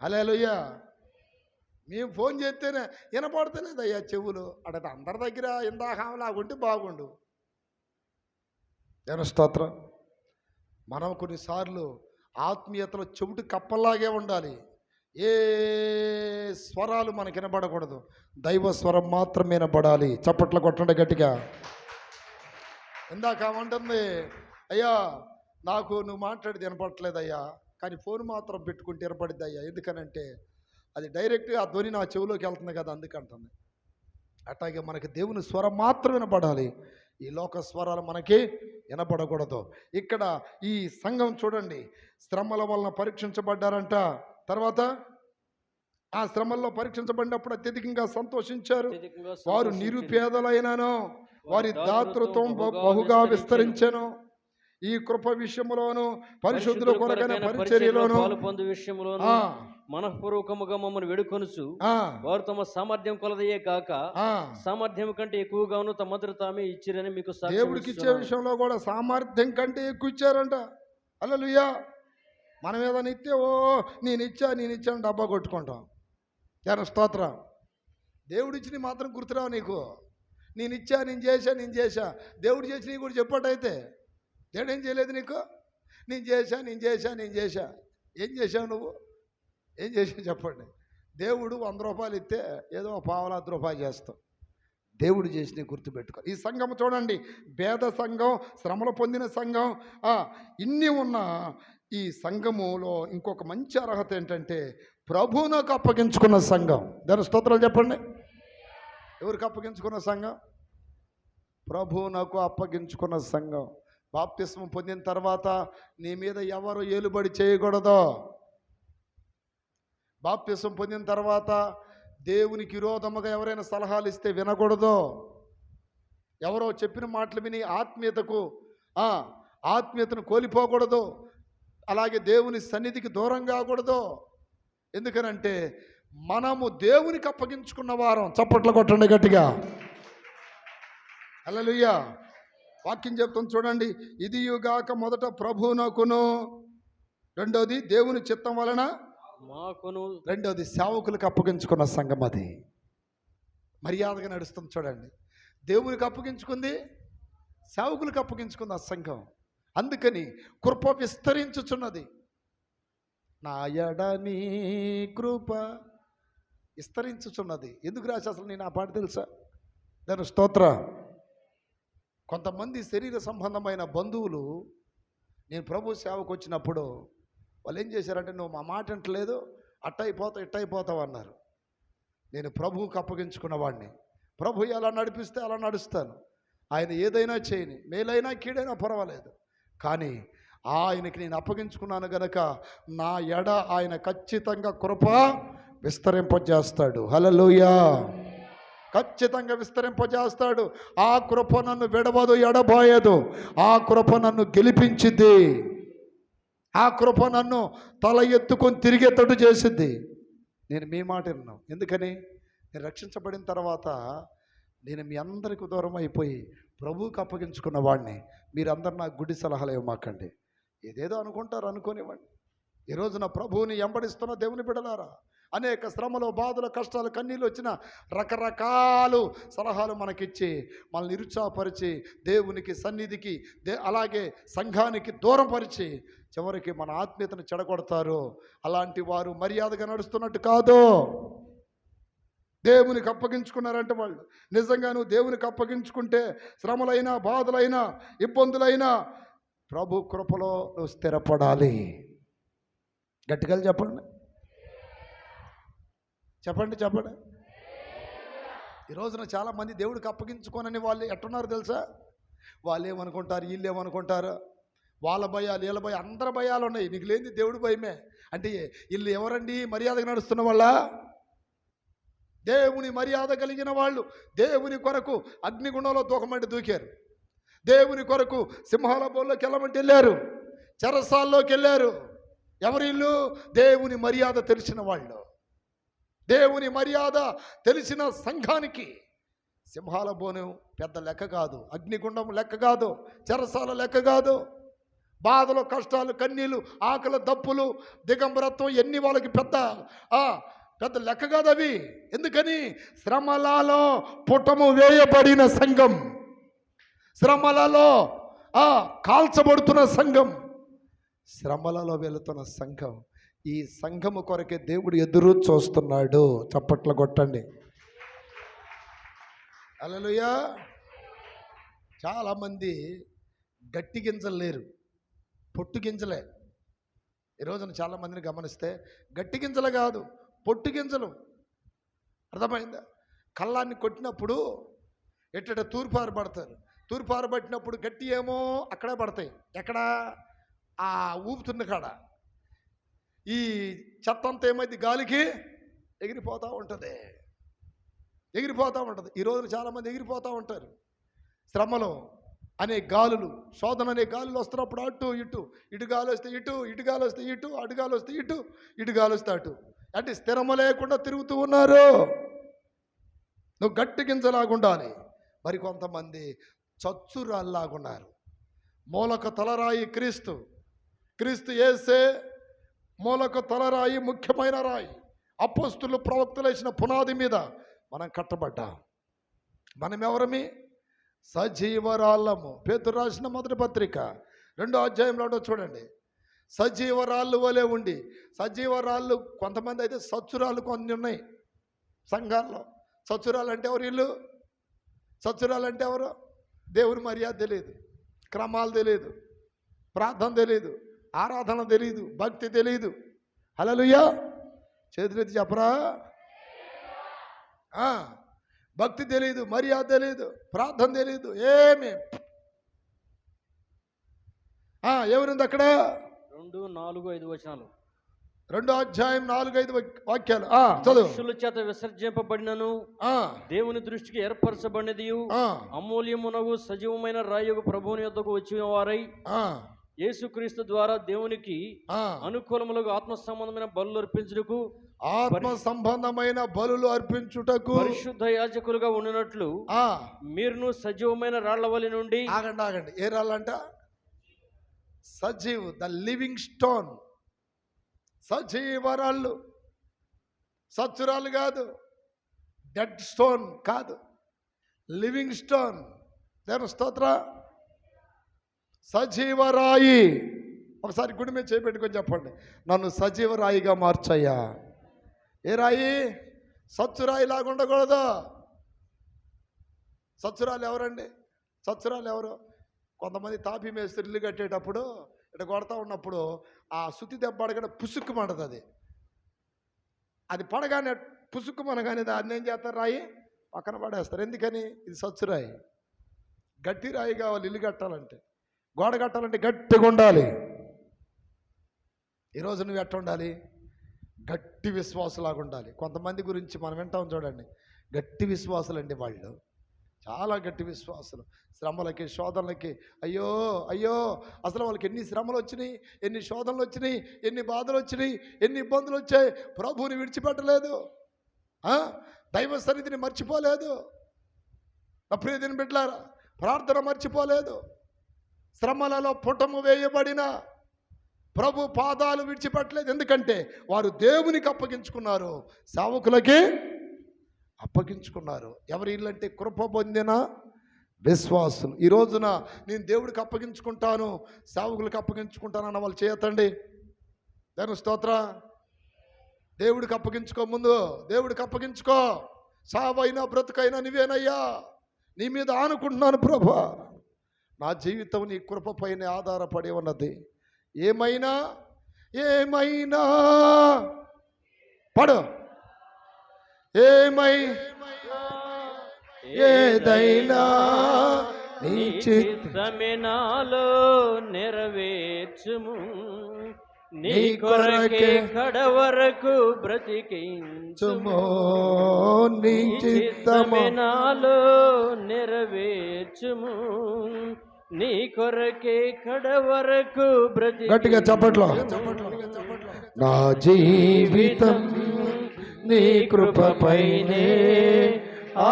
హల్లెలూయా. మేము ఫోన్ చేస్తేనే వినపడతలేదయ్యా చెవులు అంటే అందరి దగ్గర ఇందాకలాగుంటే బాగుండు. దేవుని స్తోత్రం. మనం కొన్నిసార్లు ఆత్మీయతలో చెవిటి కప్పల్లాగే ఉండాలి. ఏ స్వరాలు మనకి వినబడకూడదు, దైవ స్వరం మాత్రమే వినబడాలి. చప్పట్లు కొట్టండి గట్టిగా. ఇందాక ఉంటుంది, అయ్యా నాకు నువ్వు మాట్లాడితే వినపడట్లేదయ్యా, కానీ ఫోన్ మాత్రం పెట్టుకుంటే వినపడిద్ది అయ్యా. ఎందుకనంటే అది డైరెక్ట్గా ఆ ధ్వని నా చెవిలోకి వెళ్తుంది కదా, అందుకంటుంది. అట్లాగే మనకి దేవుని స్వరం మాత్రం వినపడాలి, ఈ లోక స్వరాలు మనకి వినపడకూడదు. ఇక్కడ ఈ సంఘం చూడండి, శ్రమల వలన పరీక్షించబడ్డారంట. తర్వాత ఆ శ్రమల్లో పరీక్షించబడినప్పుడు అత్యధికంగా సంతోషించారు. వారు నిరుపేదలైనను వారి దాతృత్వం బహుగా విస్తరించెను. ఈ కృప విషయములోను పరిశుద్ధుల కొరకైన పరిచర్యలోను పాలుపొందు విషయములోను మనఃపూర్వకముగా మమ్మల్ని వేడుకొనుచు వారు తమ సామర్థ్యం కొలదయే కాక సామర్థ్యం కంటే ఎక్కువగాను తమంతట తామే ఇచ్చిరని మీకు దేవుడికి ఇచ్చే విషయంలో కూడా సామర్థ్యం కంటే ఎక్కువ ఇచ్చారంట. హల్లెలూయా. మనం ఏదైనా ఇస్తే ఓ నేను ఇచ్చాను డబ్బా కొట్టుకుంటాం. జన స్తోత్రం. దేవుడిచ్చి మాత్రం గుర్తురావు నీకు. నేను చేశా దేవుడు చేసి నీకు కూడా చెప్పాటైతే దేవుడు ఏం చేయలేదు నీకు. నేను చేశా ఏం చేశావు నువ్వు? ఏం చేసావు చెప్పండి. దేవుడు 100 రూపాయలు ఇస్తే ఏదో 1,50 రూపాయలు చేస్తాం. దేవుడు చేసి నీ గుర్తుపెట్టుకో. ఈ సంఘం చూడండి, భేద సంఘం, శ్రమలు పొందిన సంఘం, ఇన్ని ఉన్న ఈ సంఘములో ఇంకొక మంచి అర్హత ఏంటంటే ప్రభువునకు అప్పగించుకున్న సంఘం. దాని స్తోత్రాలు చెప్పండి. ఎవరికి అప్పగించుకున్న సంఘం? ప్రభువునకు అప్పగించుకున్న సంఘం. బాప్తిస్మం పొందిన తర్వాత నీ మీద ఎవరు ఏలుబడి చేయకూడదు. బాప్తిస్మం పొందిన తర్వాత దేవునికి విరోధముగా ఎవరైనా సలహాలు ఇస్తే వినకూడదు. ఎవరో చెప్పిన మాటలు విని ఆత్మీయతను కోల్పోకూడదు. అలాగే దేవుని సన్నిధికి దూరం కాకూడదు. ఎందుకనంటే మనము దేవునికి అప్పగించుకున్న వారం. చప్పట్లు కొట్టండి గట్టిగా. హల్లెలూయా. వాక్యం చెప్తుంది చూడండి. ఇదియుగాక మొదట ప్రభువునకును, రెండోది దేవుని చిత్తం వలన మాకును, రెండోది సేవకులకు అప్పగించుకున్న సంఘం. అది మర్యాదగా నడుస్తుంది చూడండి. దేవునికి అప్పగించుకుంది, సేవకులకు అప్పగించుకుంది ఆ సంఘం. అందుకని కృప విస్తరించుచున్నది. నా యడని కృప విస్తరించుచున్నది. ఎందుకు రాసి అసలు నేను ఆ పాట తెలుసా? దాని స్తోత్ర. కొంతమంది శరీర సంబంధమైన బంధువులు నేను ప్రభు సేవకు వచ్చినప్పుడు వాళ్ళు ఏం చేశారంటే, నువ్వు మా మాట అంటలేదు, ఇట్ట అయిపోతావు అన్నారు. నేను ప్రభువుకు అప్పగించుకున్న వాడిని. ప్రభు ఎలా నడిపిస్తే అలా నడుస్తాను. ఆయన ఏదైనా చేయని, మేలైనా కీడైనా పర్వాలేదు, కానీ ఆయనకి నేను అప్పగించుకున్నాను గనక నా ఎడ ఆయన ఖచ్చితంగా కృప విస్తరింపజేస్తాడు. హల్లెలూయా. ఖచ్చితంగా విస్తరింపజేస్తాడు. ఆ కృప నన్ను విడవదు, ఎడబాయదు. ఆ కృప నన్ను గెలిపించిద్ది. ఆ కృప నన్ను తల ఎత్తుకొని తిరిగేటట్టు చేసిద్ది. నేను మీ మాట విన్నాను. ఎందుకని? నేను రక్షించబడిన తర్వాత నేను మీ అందరికి దూరం అయిపోయి ప్రభువుకి అప్పగించుకున్న వాడిని. మీరందరూ నాకు గుడి సలహాలు ఇవ్వమాకండి. ఏదేదో అనుకుంటారు, అనుకోనివ్వండి. ఈరోజు నా ప్రభువుని వెంబడిస్తున్న దేవుని బిడ్డలారా, అనేక శ్రమలు, బాధలు, కష్టాలు, కన్నీళ్ళు వచ్చిన రకరకాలు సలహాలు మనకిచ్చి మనల్ని నిరుత్సాహపరిచి దేవునికి సన్నిధికి అలాగే సంఘానికి దూరం పరిచి చివరికి మన ఆత్మీయతను చెడగొడతారు. అలాంటి వారు మర్యాదగా నడుస్తున్నట్టు కాదు. దేవునికి అప్పగించుకున్నారంటే వాళ్ళు నిజంగా నువ్వు దేవునికి అప్పగించుకుంటే శ్రమలైనా, బాధలైనా, ఇబ్బందులైనా ప్రభు కృపలో నువ్వు స్థిరపడాలి. గట్టిగా చెప్పండి. చెప్పండి. ఈ రోజున చాలామంది దేవుడికి అప్పగించుకోనని వాళ్ళు ఎట్టున్నారు తెలుసా? వాళ్ళు ఏమనుకుంటారు, వీళ్ళు ఏమనుకుంటారు, వాళ్ళ భయాలు, వీళ్ళ భయాలు, అందరి భయాలు ఉన్నాయి. నీకు లేనిది దేవుడి భయమే. అంటే వీళ్ళు ఎవరండి? మర్యాదగా నడుస్తున్న వాళ్ళ? దేవుని మర్యాద కలిగిన వాళ్ళు దేవుని కొరకు అగ్నిగుండంలో దూకమంటే దూకారు. దేవుని కొరకు సింహాల బోల్లోకి వెళ్ళమంటే వెళ్ళారు. చెరసాల్లోకి వెళ్ళారు. ఎవరి ఇల్లు? దేవుని మర్యాద తెలిసిన వాళ్ళు. దేవుని మర్యాద తెలిసిన సంఘానికి సింహాల బోనం పెద్ద లెక్క కాదు, అగ్నిగుండం లెక్క కాదు, చెరసాల లెక్క కాదు. బాధలు, కష్టాలు, కన్నీళ్ళు, ఆకలి, దప్పులు, దిగంబరత్వం ఎన్ని వాళ్ళకి పెద్ద లెక్క కాదు అవి. ఎందుకని? శ్రమలలో పుటము వేయబడిన సంఘం, శ్రమలలో కాల్చబడుతున్న సంఘం, శ్రమలలో వెళుతున్న సంఘం. ఈ సంఘము కొరకే దేవుడు ఎదురు చూస్తున్నాడు. చప్పట్లు కొట్టండి. హల్లెలూయా. చాలామంది గట్టి గింజలు లేరు, పొట్టు గింజలే. ఈ రోజున చాలామందిని గమనిస్తే గట్టి గింజలు కాదు, పొట్టు గింజలు. అర్థమైందా? కళ్ళాన్ని కొట్టినప్పుడు ఎట్ట తూర్పు ఆరబడతారు. తూర్పు ఆరబట్టినప్పుడు గట్టి ఏమో అక్కడే పడతాయి. ఎక్కడ? ఆ ఊపుతున్న కాడ. ఈ చెత్త అంతా ఏమైంది? గాలికి ఎగిరిపోతూ ఉంటుంది. ఈ రోజున చాలామంది ఎగిరిపోతూ ఉంటారు. శ్రమలో అనే గాలులు, శోధన అనే గాలులు వస్తున్నప్పుడు అటు ఇటు గాలి వస్తే ఇటు గాలి వస్తే అటు గాలి వస్తే ఇటు గాలి వస్తే అటు. అంటే స్థిరమ లేకుండా తిరుగుతూ ఉన్నారు. నువ్వు గట్టి గింజలాగుండాలి. మరి కొంతమంది చచ్చురాల్లాగున్నారు. మూలక తలరాయి క్రీస్తు యేసే మూలకు తలరాయి, ముఖ్యమైన రాయి. అపోస్తులు ప్రవక్తలు వేసిన పునాది మీద మనం కట్టబడ్డాం. మనం ఎవరమి? సజీవరాళ్ళము. పేతురు రాసిన మొదటి పత్రిక 2వ అధ్యాయంలో చూడండి. సజీవరాళ్ళు వలె ఉండి, సజీవరాళ్ళు కొంతమంది అయితే సచ్చురాళ్ళు కొన్ని ఉన్నాయి సంఘాల్లో. సచ్చురాలు అంటే ఎవరు? ఇల్లు. సచ్చురాలు అంటే ఎవరు? దేవుని మర్యాద తెలియదు, క్రమాలు తెలియదు, ప్రార్థన తెలియదు, ఆరాధన తెలియదు, భక్తి తెలియదు. హల్లెలూయా. చేతులెత్తి చెప్పరా? భక్తి తెలియదు, మర్యాద తెలియదు, ప్రార్థన తెలియదు, ఏమి. ఎవరుంది అక్కడ? 2, 4, 5 వచనాలు. 2వ అధ్యాయం 4, 5 వాక్యాలు చదువు. మనుషుల చేత విసర్జింపబడినను దేవుని దృష్టికి ఏర్పరచబడినది అమూల్యమునగు సజీవమైన రాయగు ప్రభువుని యొద్దకు వచ్చిన వారై యేసుక్రీస్తు ద్వారా దేవునికి అనుకూలములకు ఆత్మ సంబంధమైన బలులు అర్పించుటకు, ఆత్మ సంబంధమైన బలులు అర్పించుటకు పరిశుద్ధ యాజకులుగా ఉండినట్లు మీరును సజీవమైన రాళ్ల వలె నుండి. ఆగండి. ఏ రాళ్ళంట? సజీవ్, ద లివింగ్ స్టోన్. సజీవరాళ్ళు, సచ్చురాళ్ళు కాదు, డెడ్ స్టోన్ కాదు, లివింగ్ స్టోన్. దేవుని స్తోత్ర. సజీవరాయి. ఒకసారి గుడి మీద చేపెట్టుకొని చెప్పండి, నన్ను సజీవరాయిగా మార్చయ్యా. ఏ రాయి? సచ్చురాయి లాగా ఉండకూడదు. సచ్చురాలు ఎవరండి? సచ్చురాలు ఎవరు? కొంతమంది తాపి మేస్త్రి ఇల్లు కట్టేటప్పుడు ఇట్లా కొడతా ఉన్నప్పుడు ఆ సుత్తి దెబ్బ పడగానే పుసుక్కుమంటది. అది పడగానే పుసుక్కుమనగానే దాన్ని ఏం చేస్తారు? రాయి పక్కన పడేస్తారు. ఎందుకని? ఇది సచ్చురాయి. గట్టి రాయి కావాలి. ఇల్లు కట్టాలంటే, గోడ కట్టాలంటే గట్టిగా ఉండాలి. ఈరోజు నువ్వు ఎట్ట ఉండాలి? గట్టి విశ్వాసులాగా ఉండాలి. కొంతమంది గురించి మనం వింటాం చూడండి, గట్టి విశ్వాసులు అండి వాళ్ళు, చాలా గట్టి విశ్వాసులు. శ్రమలకి, శోధనలకి అయ్యో అయ్యో, అసలు వాళ్ళకి ఎన్ని శ్రమలు వచ్చినాయి, ఎన్ని శోధనలు వచ్చినాయి, ఎన్ని బాధలు వచ్చినాయి, ఎన్ని ఇబ్బందులు వచ్చాయి. ప్రభువుని విడిచిపెట్టలేదు, దైవ సన్నిధిని మర్చిపోలేదు. నా ప్రియదిని బిడ్డలారా, ప్రార్థన మర్చిపోలేదు. శ్రమలలో పుటము వేయబడిన ప్రభు పాదాలు విడిచిపెట్టలేదు. ఎందుకంటే వారు దేవునికి అప్పగించుకున్నారు, సేవకులకి అప్పగించుకున్నారు. ఎవరి ఇల్లంటే కృప పొందిన విశ్వాసులు. ఈ రోజున నేను దేవుడికి అప్పగించుకుంటాను, సేవకులకు అప్పగించుకుంటాను అన్న వాళ్ళు చేయతండి. దేవుని స్తోత్ర. దేవుడికి అప్పగించుకో. ముందు దేవుడికి అప్పగించుకో. సావైనా బ్రతుకైనా నువ్వేనయ్యా, నీ మీద ఆనుకుంటున్నాను ప్రభా. నా జీవితం నీ కృప పైన ఆధారపడి ఉన్నది. ఏమైనా ఏమైనా పడు, ఏదైనా నీ చిత్తమే నాలో నెరవేర్చుము, నీ కొరకే కడవరకు బ్రతికించుము, నీ చిత్తమే నాలో నెరవేర్చుము, నీ కొరకే కడవరకు బ్రతికి. గట్టిగా చప్పట్లో. నా జీవితం నీ కృపపైనే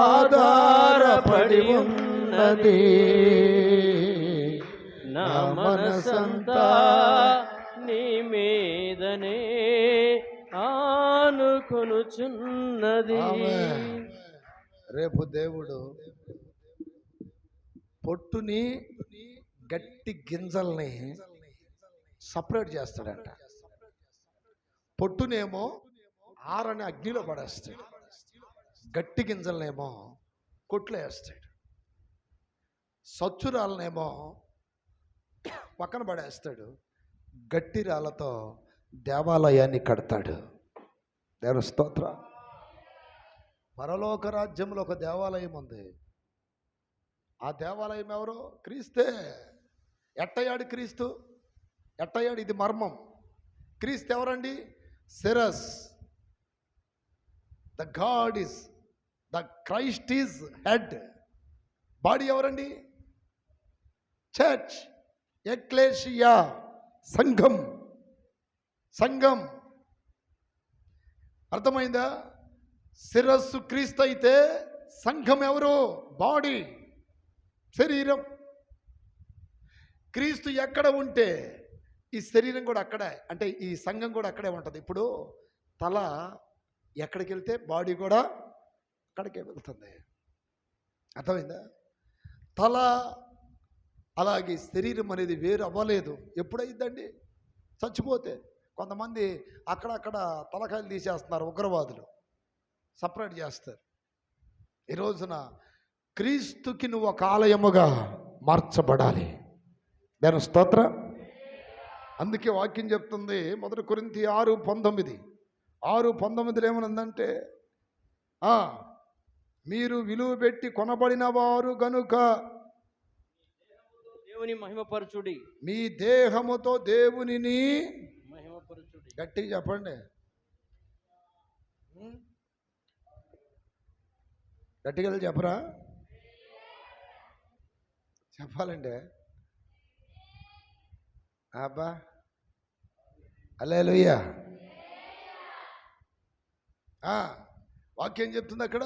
ఆధారపడి ఉన్నది, నా మనసంతా నీ మీదనే ఆనుకొనుచున్నది. రేపు దేవుడు పొట్టుని, గట్టి గింజల్ని సపరేట్ చేస్తాడంట. పొట్టునేమో ఆరని అగ్నిలో పడేస్తాడు, గట్టి గింజలనేమో కొట్లో వేస్తాడు, సచ్చురాలనేమో పక్కన పడేస్తాడు, గట్టి రాళ్ళతో దేవాలయాన్ని కడతాడు. దేవుని స్తోత్ర. పరలోక రాజ్యంలో ఒక దేవాలయం ఉంది. ఆ దేవాలయం ఎవరు? క్రీస్తే. ఎట్టయ్యాడు క్రీస్తు? ఎట్టయ్యాడు? ఇది మర్మం. క్రీస్తు ఎవరండి? శిరస్. The God is, the Christ is head. Body ఎవరండి? చర్చ్, ఎక్లేషియా, సంఘం. సంఘం అర్థమైందా? శిరస్సు క్రీస్తు అయితే సంఘం ఎవరు? బాడీ, శరీరం. క్రీస్తు ఎక్కడ ఉంటే ఈ శరీరం కూడా అక్కడే, అంటే ఈ సంఘం కూడా అక్కడే ఉంటుంది. ఇప్పుడు తల ఎక్కడికి వెళ్తే బాడీ కూడా అక్కడికే వెళ్తుంది. అర్థమైందా? తల అలాగే శరీరం అనేది వేరు అవ్వలేదు. ఎప్పుడైందండి? చచ్చిపోతే. కొంతమంది అక్కడక్కడ తలకాయలు తీసేస్తున్నారు, ఉగ్రవాదులు సపరేట్ చేస్తారు. ఈ రోజున క్రీస్తుకి నువ్వు ఒక ఆలయముగా మార్చబడాలి. దాని స్తోత్రం. అందుకే వాక్యం చెప్తుంది 1 కొరింథీ 6:19. 6:19 ఏమనుందంటే, మీరు విలువ పెట్టి కొనబడిన వారు గనుక దేవుని మహిమపరచుడి. మీ దేహముతో దేవునిని మహిమపరచుడి. గట్టిగా చెప్పండి. గట్టిగా చెప్పరా? చెప్పాలండి. అబ్బా హల్లెలూయా. వాక్యం చెప్తుంది అక్కడ,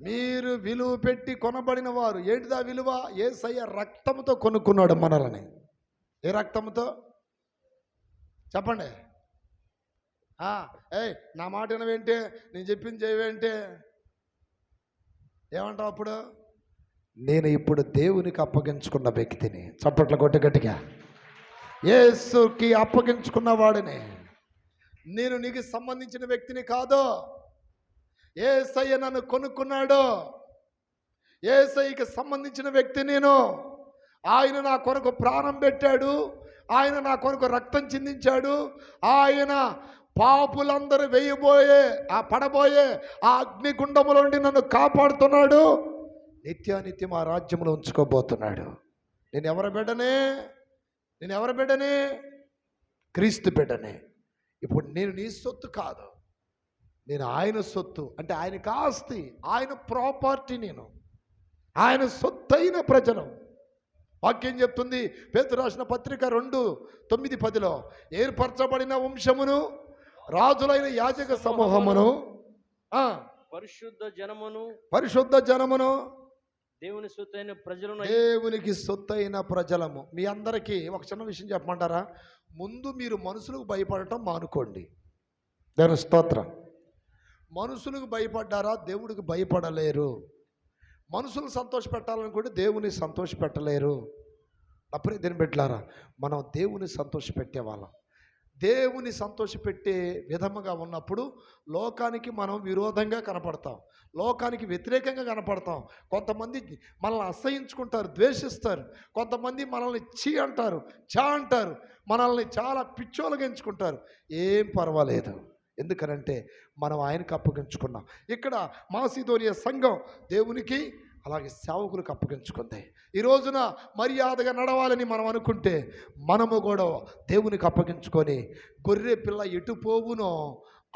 మీరు విలువ పెట్టి కొనబడిన వారు. ఏంటిదా విలువ? యేసయ్య రక్తంతో కొనుక్కున్నాడు మనల్ని. ఏ రక్తంతో చెప్పండి? నా మాట వినవేంటే, నేను చెప్పింది చేయవేంటే ఏమంటావు అప్పుడు? నేను ఇప్పుడు దేవునికి అప్పగించుకున్న వ్యక్తిని. చప్పట్ల కొట్టి గట్టిగా. యేసుకి అప్పగించుకున్న వాడిని. నేను నీకు సంబంధించిన వ్యక్తిని కాదు. యేసయ్య నన్ను కొనుక్కున్నాడు. యేసయ్యకి సంబంధించిన వ్యక్తి నేను. ఆయన నా కొరకు ప్రాణం పెట్టాడు. ఆయన నా కొరకు రక్తం చిందించాడు. ఆయన పాపులందరూ పడబోయే ఆ అగ్నిగుండములో నుండి నన్ను కాపాడుతున్నాడు. నిత్యానిత్యం ఆ రాజ్యంలో ఉంచుకోబోతున్నాడు. నేను ఎవరి బిడ్డనే? క్రీస్తు బిడ్డనే. ఇప్పుడు నేను నీ సొత్తు కాదు, నేను ఆయన సొత్తు. అంటే ఆయనకి ఆస్తి, ఆయన ప్రాపర్టీ. నేను ఆయన సొత్తైన ప్రజలు. వాక్యం చెప్తుంది పేతురు రాసిన పత్రిక 2:9-10, ఏర్పరచబడిన వంశమును, రాజులైన యాజక సమూహమును, పరిశుద్ధ జనమును, దేవుని సొత్తైన ప్రజలను, దేవునికి సొత్తైన ప్రజలము. మీ అందరికీ ఒక చిన్న విషయం చెప్పమంటారా? ముందు మీరు మనుషులకు భయపడటం మానుకోండి. దేవుని స్తోత్రం. మనుషులకు భయపడ్డారా? దేవుడికి భయపడలేరు. మనుషులు సంతోష పెట్టాలనుకుంటే దేవుని సంతోష పెట్టలేరు. అప్పుడే దీన్ని పెట్టారా? మనం దేవుని సంతోష పెట్టేవాళ్ళం. దేవుని సంతోషపెట్టే విధముగా ఉన్నప్పుడు లోకానికి మనం విరోధంగా కనపడతాం, లోకానికి వ్యతిరేకంగా కనపడతాం. కొంతమంది మనల్ని అసహించుకుంటారు, ద్వేషిస్తారు. కొంతమంది మనల్ని చీ అంటారు, చా అంటారు, మనల్ని చాలా పిచ్చోలుగా ఎంచుకుంటారు. ఏం పర్వాలేదు, ఎందుకనంటే మనం ఆయనకు అప్పగించుకున్నాం. ఇక్కడ మాసిదోనియ సంఘం దేవునికి అలాగే సేవకులకు అప్పగించుకుంది. ఈ రోజున మర్యాదగా నడవాలని మనం అనుకుంటే మనము కూడా దేవునికి అప్పగించుకొని గొర్రె పిల్ల ఎటు పోవునో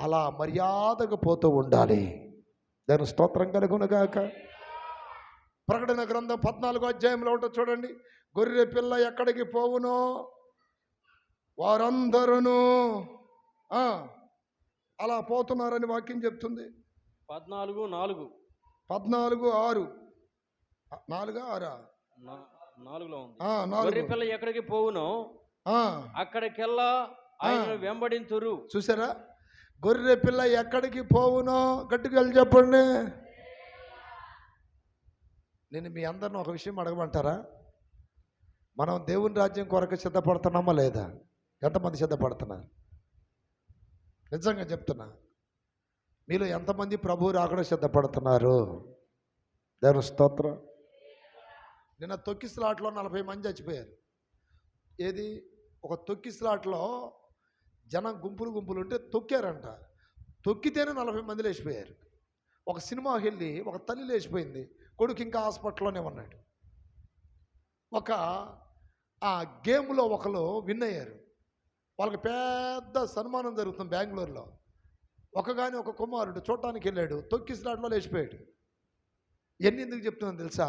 అలా మర్యాదగా పోతూ ఉండాలి. దాని స్తోత్రం కలుగునుగాక. ప్రకటన గ్రంథం 14వ అధ్యాయంలో చూడండి. గొర్రె పిల్ల ఎక్కడికి పోవునో వారందరూ అలా పోతున్నారని వాక్యం చెప్తుంది. 14:4 14:6 4లో ఉంది. గొర్రె పిల్ల ఎక్కడికి పోవునో అక్కడికెల్లా ఆయన వెంబడింతురు. చూసారా? గొర్రె పిల్ల ఎక్కడికి పోవునో గట్టిగా వెళ్ళి చెప్పండి. నేను మీ అందరిని ఒక విషయం అడగమంటారా? మనం దేవుని రాజ్యం కొరకు సిద్ధపడుతున్నామా లేదా? ఎంతమంది సిద్ధపడుతున్నారు? నిజంగా చెప్తున్నా, మీలో ఎంతమంది ప్రభు రాకడ సిద్ధపడుతున్నారు? దేవుని స్తోత్రం. నిన్న తొక్కిసలాట్లో 40 మంది చచ్చిపోయారు. ఏది? ఒక తొక్కిసలాట్లో జనం గుంపులు ఉంటే తొక్కారంట. తొక్కితేనే 40 మంది లేచిపోయారు. ఒక సినిమాకి వెళ్ళి ఒక తల్లి లేచిపోయింది, కొడుకు ఇంకా హాస్పిటల్లోనే ఉన్నాడు. ఒక గేమ్లో ఒకరు విన్ అయ్యారు, వాళ్ళకి పెద్ద సన్మానం జరుగుతుంది బెంగళూరులో. ఒక కుమారుడు చూడటానికి వెళ్ళాడు, తొక్కిసలాట్లో లేచిపోయాడు. ఎందుకు చెప్తున్నాను తెలుసా?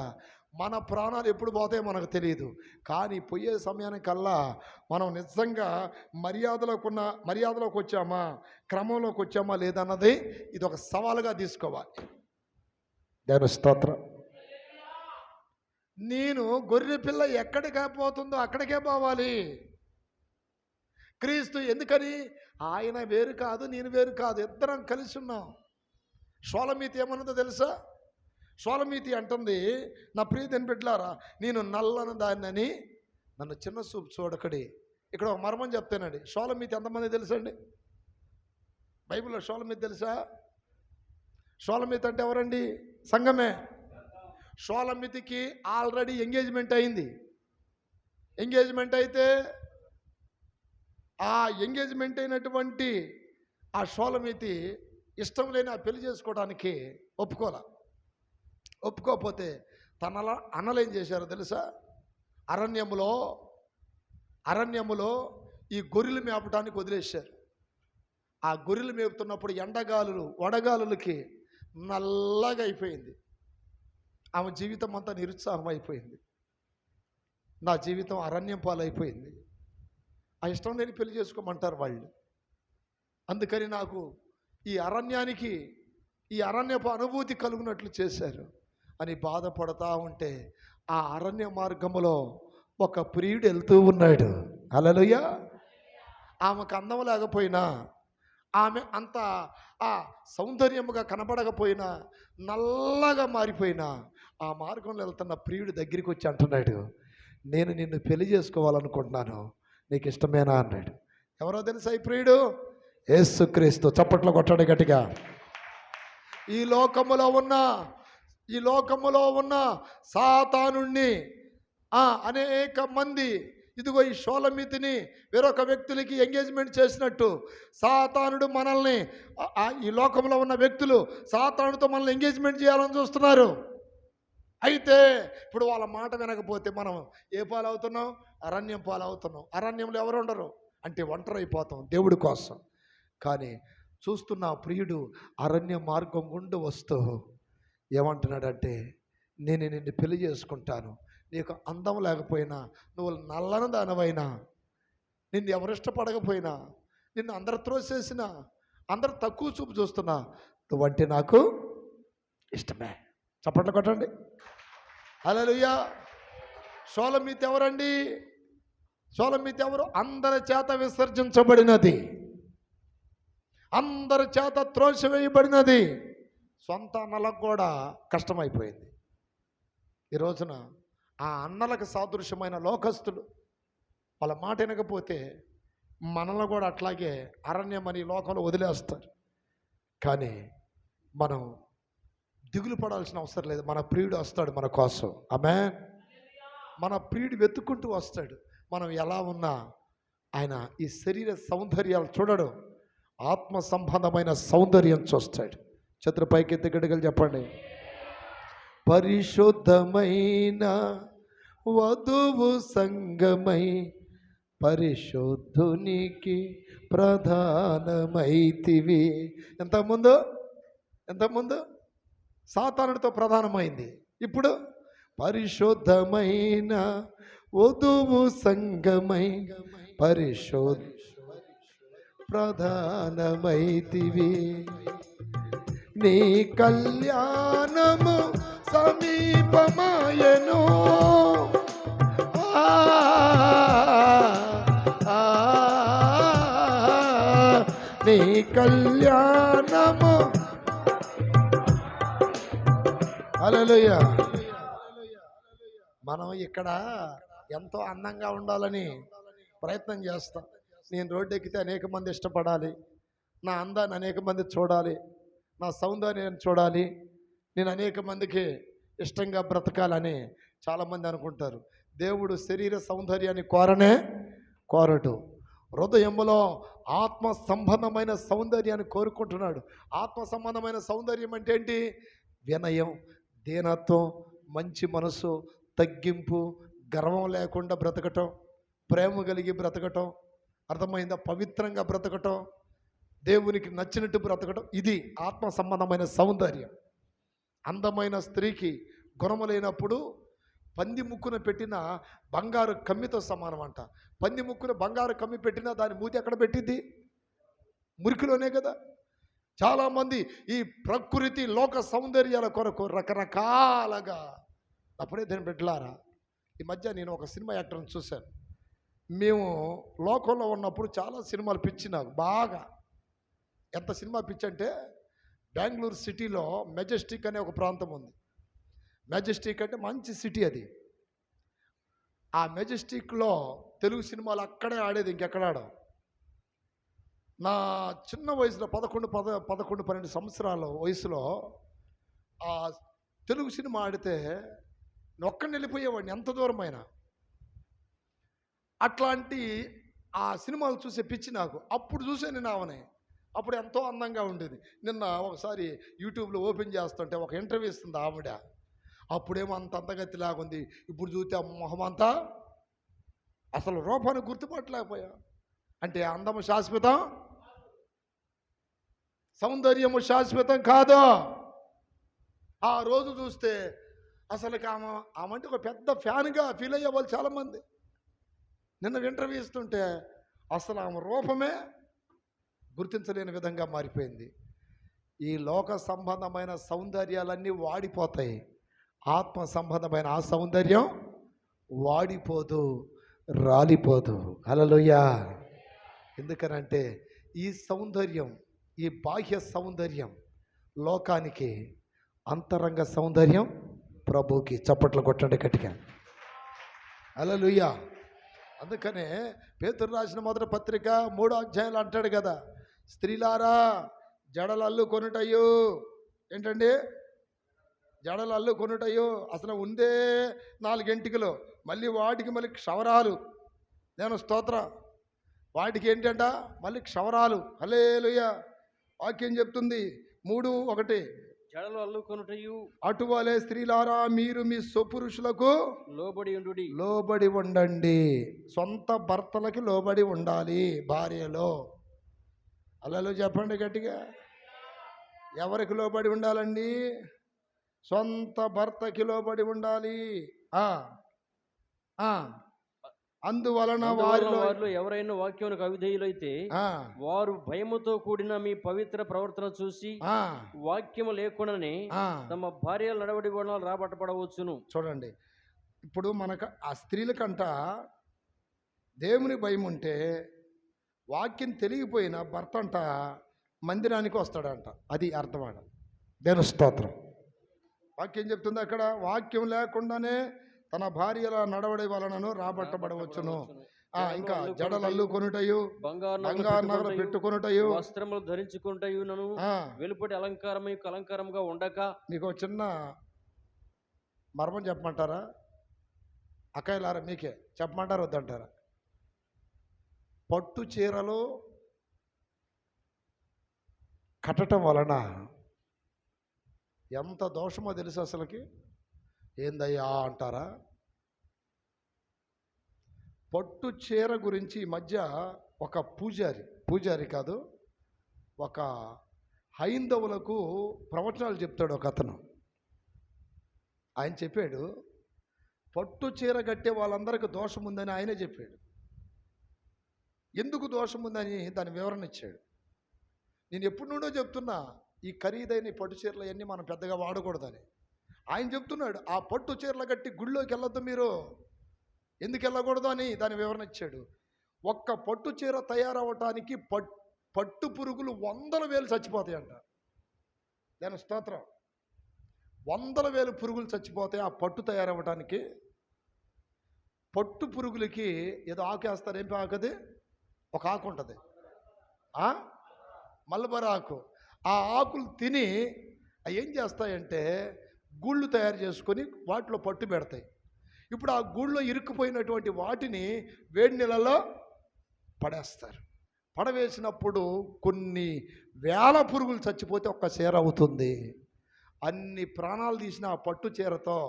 మన ప్రాణాలు ఎప్పుడు పోతాయో మనకు తెలియదు, కానీ పోయే సమయానికల్లా మనం నిజంగా మర్యాదలోకి వచ్చామా, క్రమంలోకి వచ్చామా లేదన్నది ఇది ఒక సవాలుగా తీసుకోవాలి. దేవుని స్తోత్రం. నేను గొర్రె పిల్ల ఎక్కడికి పోతుందో అక్కడికే పోవాలి. క్రీస్తు ఎందుకని? ఆయన వేరు కాదు, నేను వేరు కాదు, ఇద్దరం కలిసి ఉన్నాం. షోలమీతి ఏమన్నదో తెలుసా? షోలమీతి అంటుంది, నా ప్రియదని బిడ్డలారా, నేను నల్లని దాన్నని నన్ను చిన్న చూపు చూడకడి. ఇక్కడ ఒక మర్మం చెప్తానండి. షోలమీతి ఎంతమంది తెలుసండి? బైబిల్లో షోలమీతి తెలుసా? షోలమీతి అంటే ఎవరండి? సంఘమే. షోలమీతికి ఆల్రెడీ ఎంగేజ్మెంట్ అయింది. ఎంగేజ్మెంట్ అయితే ఆ ఎంగేజ్మెంట్ అయినటువంటి ఆ షోలమీతి ఇష్టం లేని ఆ పెళ్లి చేసుకోవడానికి ఒప్పుకోకపోతే తన అన్నలు ఏం చేశారో తెలుసా? అరణ్యములో ఈ గొర్రెలు మేపటానికి వదిలేశారు. ఆ గొర్రెలు మేపుతున్నప్పుడు వడగాలులకి నల్లగా అయిపోయింది. ఆమె జీవితం అంతా నిరుత్సాహం అయిపోయింది. నా జీవితం అరణ్యం పాలైపోయింది. ఆ ఇష్టం లేని పెళ్లి చేసుకోమంటారు వాళ్ళు. అందుకని నాకు ఈ అరణ్యపు అనుభూతి కలుగునట్లు చేశారు అని బాధపడతా ఉంటే ఆ అరణ్య మార్గములో ఒక ప్రియుడు వెళ్తూ ఉన్నాడు. హల్లెలూయా. ఆమెకు అందం లేకపోయినా, ఆమె అంత ఆ సౌందర్యముగా కనబడకపోయినా, నల్లగా మారిపోయినా, ఆ మార్గంలో వెళ్తున్న ప్రియుడు దగ్గరికి వచ్చి అంటున్నాడు, నేను నిన్ను పెళ్లి చేసుకోవాలనుకుంటున్నాను, నీకు ఇష్టమేనా అన్నాడు. ఎవరో తెలుసా ఈ ప్రియుడు? యేసుక్రీస్తు. చప్పట్లు కొట్టండి గట్టిగా. ఈ లోకములో ఉన్న సాతానుణ్ణి అనేక మంది ఇదిగో ఈ షోలమీతిని వేరొక వ్యక్తులకి ఎంగేజ్మెంట్ చేసినట్టు సాతానుడు మనల్ని, ఈ లోకంలో ఉన్న వ్యక్తులు సాతానుడితో మనల్ని ఎంగేజ్మెంట్ చేయాలని చూస్తున్నారు. అయితే ఇప్పుడు వాళ్ళ మాట వినకపోతే మనం ఏ పాలవుతున్నాం? అరణ్యం పాలవుతున్నాం. అరణ్యంలో ఎవరు ఉండరు అంటే ఒంటరైపోతాం దేవుడి కోసం. కానీ చూస్తున్న ప్రియుడు అరణ్య మార్గం గుండా వస్తూ ఏమంటున్నాడంటే, నేను నిన్ను పెళ్లి చేసుకుంటాను, నీకు అందం లేకపోయినా, నువ్వు నల్లని దానవైనా, నిన్ను ఎవరు ఇష్టపడకపోయినా, నిన్ను అందరు త్రోసేసినా, అందరు తక్కువ చూపు చూస్తున్నా, నువ్వంటే నాకు ఇష్టమే. చప్పట్లు కొట్టండి. హల్లెలూయా. షోలమీతి ఎవరండి? షోలమీతి ఎవరు? అందరి చేత విసర్జించబడినది, అందరి చేత త్రోసివేయబడినది. సొంత అన్నలకు కూడా కష్టమైపోయింది. ఈ రోజున ఆ అన్నలకు సాదృశ్యమైన లోకస్తులు వాళ్ళ మాట వినకపోతే మనల్ని కూడా అట్లాగే అరణ్యమని లోకంలో వదిలేస్తారు. కానీ మనం దిగులు పడాల్సిన అవసరం లేదు. మన ప్రియుడు వస్తాడు మన కోసం. ఆమేన్. మన ప్రియుడు వెతుక్కుంటూ వస్తాడు. మనం ఎలా ఉన్నా ఆయన ఈ శరీర సౌందర్యాలు చూడడు, ఆత్మ సంబంధమైన సౌందర్యం చూస్తాడు. చేతుల పైకి ఎత్తి గట్టిగా చెప్పండి. పరిశుద్ధమైన వధువు సంగమై పరిశుద్ధునికి ప్రధానమైతివి. ఎంతముందు సాతానుడితో ప్రధానమైంది, ఇప్పుడు పరిశుద్ధమైన వధువు సంగమై పరిశుద్ధ ప్రధానమైతివి. నీ కళ్యాణము సమీపమాయను. నీ కళ్యాణము. హల్లెలూయా. మనం ఇక్కడ ఎంతో అందంగా ఉండాలని ప్రయత్నం చేస్తాం. నేను రోడ్డు ఎక్కితే అనేక మంది ఇష్టపడాలి, నా అందాన్ని అనేక మంది చూడాలి, నా సౌందర్యాన్ని చూడాలి, నేను అనేక మందికి ఇష్టంగా బ్రతకాలని చాలామంది అనుకుంటారు. దేవుడు శరీర సౌందర్యాన్ని కోరడు. హృదయంలో ఆత్మ సంబంధమైన సౌందర్యాన్ని కోరుకుంటున్నాడు. ఆత్మ సంబంధమైన సౌందర్యం అంటే ఏంటి? వినయం, దీనత్వం, మంచి మనసు, తగ్గింపు, గర్వం లేకుండా బ్రతకటం, ప్రేమ కలిగి బ్రతకటం, అర్థమైందా? పవిత్రంగా బ్రతకటం, దేవునికి నచ్చినట్టు బ్రతకటం, ఇది ఆత్మ సంబంధమైన సౌందర్యం. అందమైన స్త్రీకి గుణము లేనప్పుడు పంది ముక్కున పెట్టిన బంగారు కమ్మితో సమానం అంట. పంది ముక్కున బంగారు కమ్మి పెట్టినా దాని మూతి ఎక్కడ పెట్టింది? మురికిలోనే కదా. చాలామంది ఈ ప్రకృతి లోక సౌందర్యాల కొరకు రకరకాలుగా అప్పుడే దీని బిడ్డలారా, ఈ మధ్య నేను ఒక సినిమా యాక్టర్ని చూశాను. మేము లోకంలో ఉన్నప్పుడు చాలా సినిమాలు పిచ్చి నాకు బాగా. ఎంత సినిమా పిచ్చి అంటే, బెంగళూరు సిటీలో మెజెస్టిక్ అనే ఒక ప్రాంతం ఉంది. మెజెస్టిక్ అంటే మంచి సిటీ అది. ఆ మెజెస్టిక్లో తెలుగు సినిమాలు అక్కడే ఆడేది, ఇంకెక్కడ ఆడవు. నా చిన్న వయసులో 11-12 సంవత్సరాల వయసులో ఆ తెలుగు సినిమా ఆడితే ఒక్కడిని వెళ్ళిపోయేవాడిని, ఎంత దూరమైనా. అట్లాంటి ఆ సినిమాలు చూసే పిచ్చి నాకు. అప్పుడు చూసాను నేను ఆమెని. అప్పుడు ఎంతో అందంగా ఉండేది. నిన్న ఒకసారి యూట్యూబ్లో ఓపెన్ చేస్తుంటే ఒక ఇంటర్వ్యూ ఇస్తుంది ఆవిడ. అప్పుడేమో అంత అంతగతి లాగుంది. ఇప్పుడు చూస్తే మొహం అంతా అసలు రూపాన్ని గుర్తుపట్టలేకపోయా. అంటే అందము శాశ్వతం, సౌందర్యము శాశ్వతం కాదు. ఆ రోజు చూస్తే అసలు ఆమె అంటే ఒక పెద్ద ఫ్యాన్గా ఫీల్ అయ్యే వాళ్ళు చాలామంది. నిన్న ఇంటర్వ్యూ ఇస్తుంటే అసలు ఆమె రూపమే గుర్తించలేని విధంగా మారిపోయింది. ఈ లోక సంబంధమైన సౌందర్యాలన్నీ వాడిపోతాయి. ఆత్మ సంబంధమైన ఆ సౌందర్యం వాడిపోదు, రాలిపోదు. హల్లెలూయా. ఎందుకనంటే ఈ సౌందర్యం, ఈ బాహ్య సౌందర్యం లోకానికి, అంతరంగ సౌందర్యం ప్రభుకి. చప్పట్లు కొట్టండి గట్టిగా. హల్లెలూయా. అందుకనే పేతురు రాసిన మొదటి పత్రిక 3వ అధ్యాయంలో అంటాడు కదా, స్త్రీలారా జడలు అల్లుకొనుటయు. ఏంటండి? జడలు అల్లుకొనుటయు. అసలు ఉందే 4 ఎంటికలు, మళ్ళీ వాటికి మళ్ళీ క్షవరాలు. నేను స్తోత్రం. వాటికి ఏంటంట? మళ్ళీ క్షవరాలు. హల్లెలూయా. వాక్యం చెప్తుంది 3:1, జడలు అల్లుకొనుటయు అటువలే స్త్రీలారా మీరు మీ స్వపురుషులకు లోబడి ఉండండి. సొంత భర్తలకి లోబడి ఉండాలి భార్యలో. అల్లలో చెప్పండి గట్టిగా. ఎవరికి లోబడి ఉండాలండి? సొంత భర్తకి లోబడి ఉండాలి. అందువలన వారిలో ఎవరైనా వాక్యానికి అవిధేయులైతే వారు భయముతో కూడిన మీ పవిత్ర ప్రవర్తన చూసి వాక్యము లేకుండానే తమ భార్యల నడవడి గుణాలు రాబట్టబడవచ్చును. చూడండి, ఇప్పుడు మనకు ఆ స్త్రీలకంట దేవుని భయం ఉంటే వాక్యం తెలియపోయిన భర్త అంట మందిరానికి వస్తాడంట. అది అర్థమాట. దేవుని స్తోత్రం. వాక్యం చెప్తుంది అక్కడ, వాక్యం లేకుండానే తన భార్యల నడవడి వలనను రాబట్టబడవచ్చును. ఇంకా జడలు అల్లుకొనుటయు, బంగారు నగలు పెట్టుకొనుటయు, వస్త్రములు ధరించుకుంటయు, వెలుపటి అలంకారంగా ఉండక. మీకు చిన్న మర్మం చెప్పమంటారా? అక్కయ్యలారా మీకే చెప్పమంటారా వద్దంటారా? పట్టు చీరలు కట్టడం వలన ఎంత దోషమో తెలుసు అసలుకి. ఏందయ్యా అంటారా? పట్టు చీర గురించి ఈ మధ్య ఒక పూజారి కాదు, ఒక హైందవులకు ప్రవచనాలు చెప్తాడు ఒక అతను. ఆయన చెప్పాడు, పట్టు చీర కట్టే వాళ్ళందరికీ దోషం ఉందని ఆయనే చెప్పాడు. ఎందుకు దోషం ఉందని దాని వివరణ ఇచ్చాడు. నేను ఎప్పుడు నుండో చెప్తున్నా, ఈ ఖరీదైన పట్టు చీరలు అవన్నీ మనం పెద్దగా వాడకూడదని. ఆయన చెప్తున్నాడు, ఆ పట్టు చీరలు కట్టి గుళ్ళోకి వెళ్ళొద్దు మీరు, ఎందుకు వెళ్ళకూడదు అని దాని వివరణ ఇచ్చాడు. ఒక్క పట్టు చీర తయారవటానికి పట్టు పురుగులు 100,000 చచ్చిపోతాయంట. దాని స్తోత్రం. 100,000 పురుగులు చచ్చిపోతాయి ఆ పట్టు తయారవటానికి. పట్టు పురుగులకి ఏదో ఆకేస్తారు. ఏం ఆకది? ఒక ఆకు ఉంటుంది, మల్బర్ ఆకు. ఆ ఆకులు తిని అవి ఏం చేస్తాయంటే గూళ్ళు తయారు చేసుకొని వాటిలో పట్టు పెడతాయి. ఇప్పుడు ఆ గూళ్ళో ఇరుక్కుపోయినటువంటి వాటిని వేడి నీళ్ళలో పడేస్తారు. పడవేసినప్పుడు కొన్ని వేల పురుగులు చచ్చిపోతే ఒక్క చీర అవుతుంది. అన్ని ప్రాణాలు తీసిన ఆ పట్టు చీరతో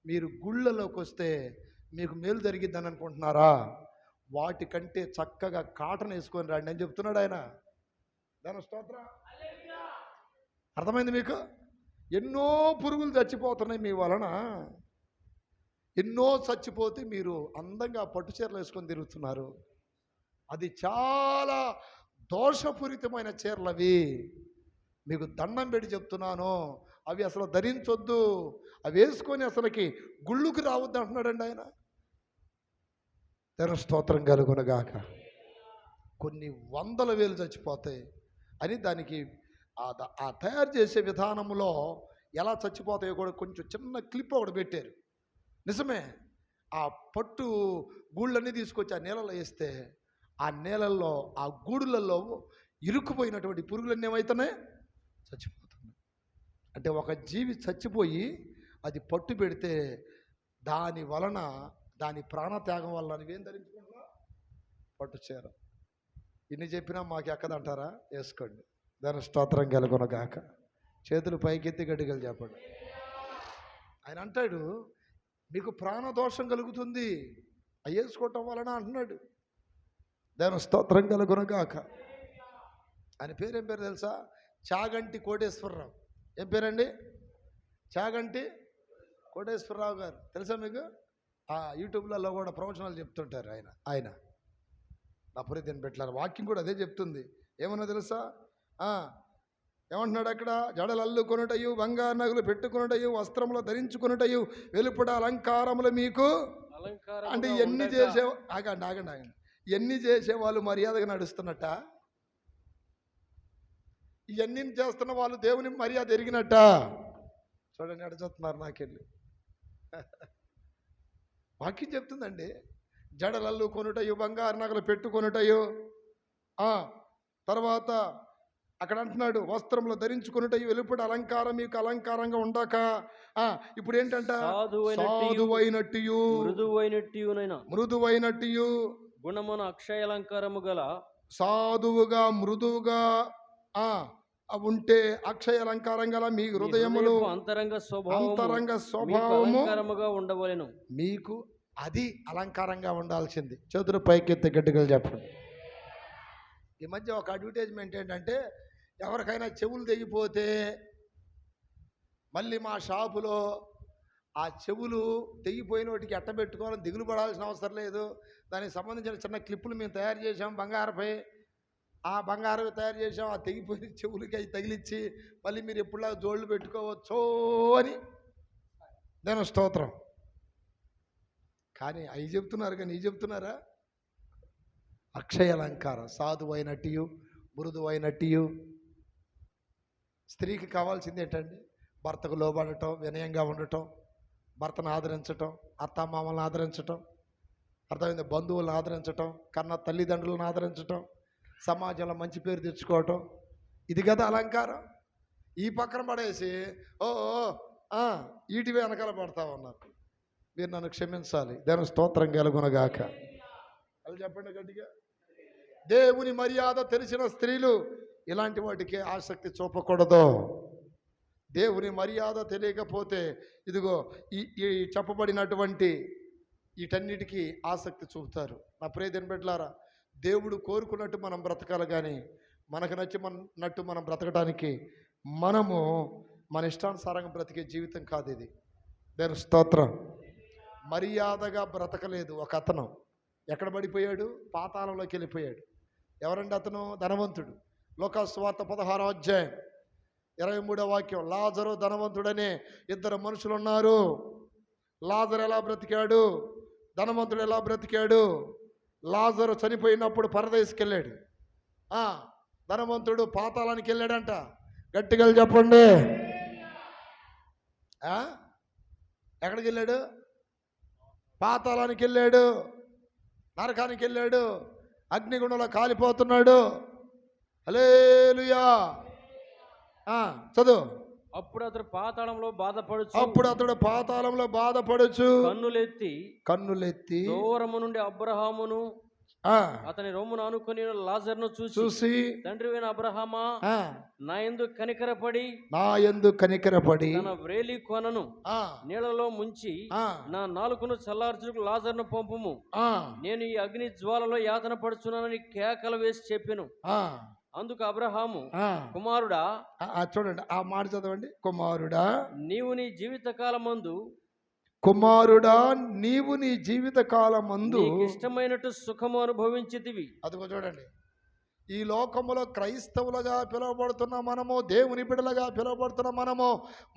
మీరు గుళ్ళలోకి వస్తే మీకు మేలు జరిగిద్దని అనుకుంటున్నారా? వాటికంటే చక్కగా కాటన్ వేసుకొని రండి అని చెప్తున్నాడు ఆయన. దాని స్తోత్రం. అర్థమైంది మీకు? ఎన్నో పురుగులు చచ్చిపోతున్నాయి మీ వలన. ఎన్నో చచ్చిపోతే మీరు అందంగా పట్టు చీరలు వేసుకొని తిరుగుతున్నారు. అది చాలా దోషపూరితమైన చీరలు అవి. మీకు దండం పెట్టి చెప్తున్నాను, అవి అసలు ధరించొద్దు, అవి వేసుకొని అసలుకి గుళ్ళుకి రావద్దు అంటున్నాడండి ఆయన. దేవుని స్తోత్రం కలుగునగాక. కొన్ని వందల వేలు చచ్చిపోతాయి అని దానికి ఆ తయారు చేసే విధానంలో ఎలా చచ్చిపోతాయో కూడా కొంచెం చిన్న క్లిప్ ఒకటి పెట్టారు. నిజమే, ఆ పట్టు గూళ్ళన్నీ తీసుకొచ్చి ఆ నీళ్ళలో వేస్తే ఆ నీళ్ళల్లో ఆ గూడులలో ఇరుక్కుపోయినటువంటి పురుగులన్నీ ఏమవుతున్నాయి, చచ్చిపోతున్నాయి. అంటే ఒక జీవి చచ్చిపోయి అది పట్టు పెడితే దాని వలన, దాని ప్రాణత్యాగం వల్ల నువ్వేం ధరించుకుంటున్నా, పట్టు చీర. ఇన్ని చెప్పినా మాకు ఎక్కదంటారా? వేసుకోండి. దాని స్తోత్రం కలుగునగాక. చేతులు పైకెత్తి గట్టిగలు చెప్పండి. ఆయన అంటాడు మీకు ప్రాణదోషం కలుగుతుంది అవి వేసుకోవటం వలన అంటున్నాడు. దాని స్తోత్రం కలుగునగాక. ఆయన పేరేం పేరు తెలుసా? చాగంటి కోటేశ్వరరావు. ఏం పేరండి? చాగంటి కోటేశ్వరరావు గారు. తెలుసా మీకు? యూట్యూబ్లలో కూడా ప్రవచనాలు చెప్తుంటారు ఆయన నా పురితిని పెట్టారు. వాక్యం కూడా అదే చెప్తుంది. ఏమన్నా తెలుసా? ఏమంటున్నాడు అక్కడ? జడలు అల్లుకొనుటయు, బంగారు నగలు పెట్టుకొనుటయు, వస్త్రములు ధరించుకొనుటయు, వెలుపడ అలంకారములు మీకు. అంటే ఎన్ని చేసే ఆగండి ఎన్ని చేసేవాళ్ళు మర్యాదగా నడుస్తున్నట్ట? ఇవన్నీ చేస్తున్న వాళ్ళు దేవుని మర్యాద ఎరిగినట్ట? చూడండి అడుగుతున్నారు నాకెళ్ళి. వాక్యం చెప్తుందండి. జడలల్లు కొనుటయు, బంగారు నగలు పెట్టుకొనుటయు, తర్వాత అక్కడ అంటున్నాడు వస్త్రములు ధరించుకొనుటయు, వెలుపడ అలంకారం మీకు అలంకారంగా ఉండక. ఇప్పుడు ఏంటంట? సాధువైనట్టు, మృదువైనట్టు, గుణమున అక్షయ అలంకారము గల, సాధువుగా మృదువుగా ఉంటే అక్షయ అలంకారం గల మీ హృదయములు అంతరంగ స్వభావముగా ఉండవలెను. మీకు అది అలంకారంగా ఉండాల్సింది. చేతులు పైకెత్తి గట్టిగా చెప్పండి. ఈ మధ్య ఒక అడ్వర్టైజ్మెంట్ ఏంటంటే, ఎవరికైనా చెవులు తెగిపోతే మళ్ళీ మా షాపులో ఆ చెవులు తెగిపోయిన వాటికి ఎట్టబెట్టుకోవాలని దిగులు పడాల్సిన అవసరం లేదు. దానికి సంబంధించిన చిన్న క్లిప్పులు మేము తయారు చేసాం బంగారపై. ఆ బంగారం తయారు చేసాం. ఆ తెగిపోయిన చెవులకి అవి తగిలిచ్చి మళ్ళీ మీరు ఎప్పుడులా జోళ్ళు పెట్టుకోవచ్చు అని. దాని స్తోత్రం. కానీ అవి చెప్తున్నారు, కానీ ఈ చెప్తున్నారా? అక్షయ అలంకారం, సాధువైనట్టు, మృదువైనట్టు. స్త్రీకి కావాల్సింది ఏంటండి? భర్తకు లోబడటం, వినయంగా ఉండటం, భర్తను ఆదరించటం, అత్తమామలను ఆదరించటం, అర్థమైంది, బంధువులను ఆదరించటం, కన్న తల్లిదండ్రులను ఆదరించటం, సమాజంలో మంచి పేరు తెచ్చుకోవటం. ఇది కదా అలంకారం. ఈ పక్కన పడేసి వీటివే వెనకాల పడతా ఉన్నారు. మీరు నన్ను క్షమించాలి. దాని స్తోత్రం కలుగునగాక. అది చెప్పండి గట్టిగా. దేవుని మర్యాద తెలిసిన స్త్రీలు ఇలాంటి వాటికి ఆసక్తి చూపకూడదు. దేవుని మర్యాద తెలియకపోతే ఇదిగో ఈ చెప్పబడినటువంటి వీటన్నిటికీ ఆసక్తి చూపుతారు. నా ప్రియదేని బిడ్డలారా, దేవుడు కోరుకున్నట్టు మనం బ్రతకాలి, కానీ మనకు నచ్చినట్టు మనం బ్రతకడానికి మనము మన ఇష్టానుసారంగా బ్రతికే జీవితం కాదు ఇది. దేని స్తోత్రం. మర్యాదగా బ్రతకలేదు ఒక అతను. ఎక్కడ పడిపోయాడు? పాతాళంలోకి వెళ్ళిపోయాడు. ఎవరండి అతను? ధనవంతుడు. లూకా సువార్త 16వ అధ్యాయం 23వ వాక్యం. లాజరు, ధనవంతుడనే ఇద్దరు మనుషులు ఉన్నారు. లాజరు ఎలా బ్రతికాడు? ధనవంతుడు ఎలా బ్రతికాడు? లాజరు చనిపోయినప్పుడు పరదేశికి వెళ్ళాడు. ధనవంతుడు పాతాళానికి వెళ్ళాడంట. గట్టిగా చెప్పండి. ఎక్కడికి వెళ్ళాడు? పాతాళానికి వెళ్ళాడు, నరకానికి వెళ్ళాడు, అగ్నిగుండంలో కాలిపోతున్నాడు. హల్లెలూయా. చదువు. అప్పుడు అతడు పాతాళంలో బాధపడుచు కన్నులెత్తి దూరము నుండి అబ్రహామును అతని రొమ్మును ఆనుకొని లాజరును చూసి, తండ్రివైన అబ్రహామా, నా యందు కనికరపడి తన వ్రేలి కొనను నీళ్లలో ముంచి నా నాలుకను చల్లార్చుటకు లాజరును పంపుము, నేను ఈ అగ్ని జ్వాలలో యాతన పడుచున్నానని కేకలు వేసి చెప్పెను. అందుకు అబ్రహాము, కుమారుడా, చూడండి ఆ మాట చదవండి. కుమారుడా, నీవు నీ జీవిత కాలమందు ఇష్టమైనట్టు సుఖము అనుభవించితివి. అదిగో చూడండి, ఈ లోకములో క్రైస్తవులుగా పిలువబడుతున్న మనము, దేవుని బిడ్డలుగా పిలువబడుతున్న మనము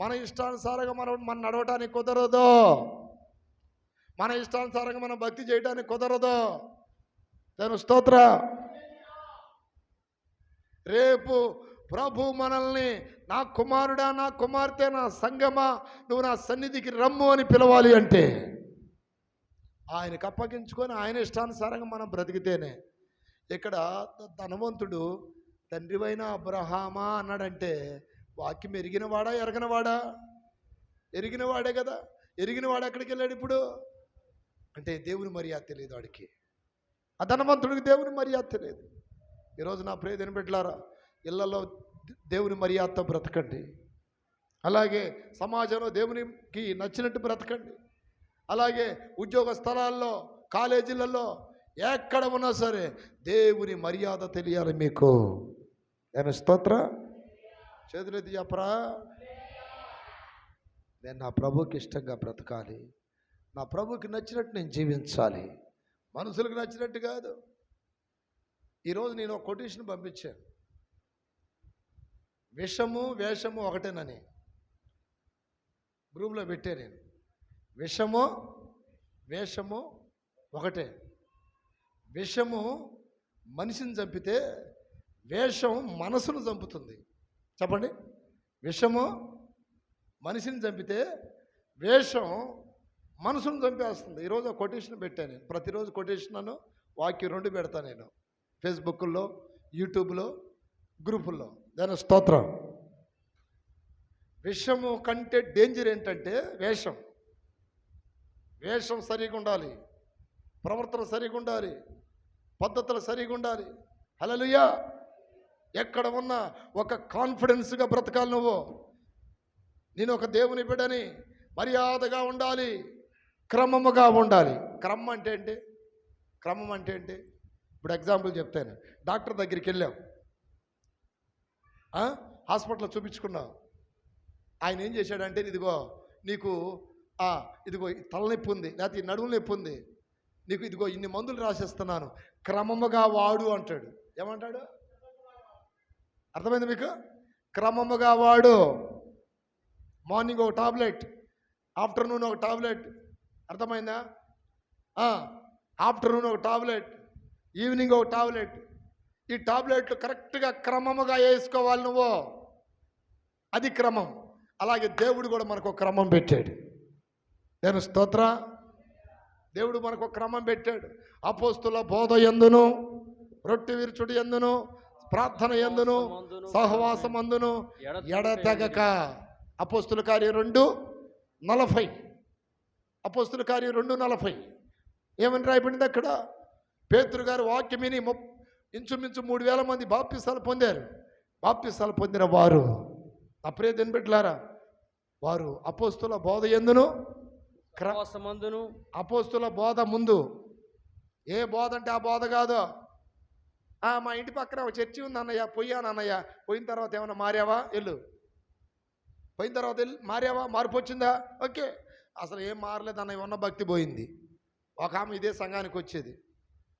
మన ఇష్టానుసారంగా మనం నడవటానికి కుదరదు. మన ఇష్టానుసారంగా మనం భక్తి చేయడానికి కుదరదు. నేను స్తోత్ర. రేపు ప్రభు మనల్ని నా కుమారుడా, నా కుమార్తె, నా సంగమా, నువ్వు నా సన్నిధికి రమ్ము అని పిలవాలి అంటే ఆయనకు అప్పగించుకొని ఆయన ఇష్టానుసారంగా మనం బ్రతికితేనే. ఇక్కడ ధనవంతుడు తండ్రివైన అబ్రహామా అన్నాడంటే వాక్యం ఎరిగినవాడా ఎరగనవాడా? ఎరిగినవాడే కదా. ఎరిగినవాడు ఎక్కడికి వెళ్ళాడు ఇప్పుడు అంటే దేవుని మర్యాద తెలియదు వాడికి. ఆ ధనవంతుడికి దేవుని మర్యాద తెలియదు. ఈరోజు నా ప్రియ బిడ్డలారా, ఇళ్లలో దేవుని మర్యాదతో బ్రతకండి. అలాగే సమాజంలో దేవునికి నచ్చినట్టు బ్రతకండి. అలాగే ఉద్యోగ స్థలాల్లో, కాలేజీలలో ఎక్కడ ఉన్నా సరే దేవుని మర్యాద తెలియాలి మీకు. నేను స్తోత్ర. చేతులెత్తి చెప్పరా. నేను నా ప్రభుకి ఇష్టంగా బ్రతకాలి, నా ప్రభుకి నచ్చినట్టు నేను జీవించాలి, మనుషులకు నచ్చినట్టు కాదు. ఈరోజు నేను ఒక కొటేషన్ పంపించాను, విషము వేషము ఒకటేనని గ్రూప్లో పెట్టే. నేను విషము వేషము ఒకటే. విషము మనిషిని చంపితే వేషం మనసును చంపుతుంది. చెప్పండి. విషము మనిషిని చంపితే వేషం మనసును చంపేస్తుంది. ఈరోజు ఒక కొటేషన్ పెట్టాను నేను. ప్రతిరోజు కొటేషన్ అను వాక్యం 2 పెడతాను నేను, ఫేస్బుక్లో, యూట్యూబ్లో, గ్రూపుల్లో. దాని స్తోత్రం. విషము కంటే డేంజర్ ఏంటంటే వేషం. వేషం సరిగా ఉండాలి, ప్రవర్తన సరిగా ఉండాలి, పద్ధతులు సరిగా ఉండాలి. హల్లెలూయా. ఎక్కడ ఉన్నా ఒక కాన్ఫిడెన్స్గా బ్రతకాలి. నువ్వు, నేను ఒక దేవుని బిడ్డని, మర్యాదగా ఉండాలి, క్రమముగా ఉండాలి. క్రమం అంటే ఏంటి? క్రమం అంటే ఏంటి? ఇప్పుడు ఎగ్జాంపుల్ చెప్తాను. డాక్టర్ దగ్గరికి వెళ్ళాం, హాస్పిటల్లో చూపించుకున్నావు. ఆయన ఏం చేశాడంటే, ఇదిగో నీకు ఇదిగో తలనొప్పి ఉంది, లేకపోతే ఈ నడుము నొప్పి ఉంది, నీకు ఇదిగో ఇన్ని మందులు రాసేస్తున్నాను, క్రమముగా వాడు అంటాడు. ఏమంటాడు? అర్థమైంది మీకు? క్రమముగా వాడు. మార్నింగ్ ఒక టాబ్లెట్, ఆఫ్టర్నూన్ ఒక టాబ్లెట్. అర్థమైందా? ఆఫ్టర్నూన్ ఒక టాబ్లెట్, ఈవినింగ్ ఒక టాబ్లెట్. ఈ టాబ్లెట్లు కరెక్ట్గా క్రమముగా వేసుకోవాలి నువ్వు. అది క్రమం. అలాగే దేవుడు కూడా మనకు ఒక క్రమం పెట్టాడు. నేను స్తోత్ర. దేవుడు మనకు ఒక క్రమం పెట్టాడు. అపోస్తుల బోధ యందును, రొట్టె విరుచుడు యందును, ప్రార్థన యందును, సహవాసమందును ఎడతెగక. అపోస్తుల కార్యం 2:40. అపోస్తుల కార్యం 2:40 ఏమని రాయబడింది అక్కడ? పేతురు గారు వాక్యం విని ఇంచుమించు 3000 మంది బాప్తిసాలు పొందారు. బాప్తిసాలు పొందిన వారు, నా ప్రియ బిడ్డలారా, వారు అపోస్తుల బోధ యందును, అపోస్తుల బోధ ముందు. ఏ బోధ అంటే ఆ బోధ కాదు. మా ఇంటి పక్కన ఒక చర్చి ఉంది అన్నయ్య, పోయాను అన్నయ్య. పోయిన తర్వాత ఏమన్నా మారావా? వెళ్ళు. పోయిన తర్వాత వెళ్ళి మారావా? మార్పు వచ్చిందా? ఓకే. అసలు ఏం మారలేదు అన్నయ్య, ఉన్న భక్తి పోయింది. ఒక ఆమె ఇదే సంఘానికి వచ్చేది.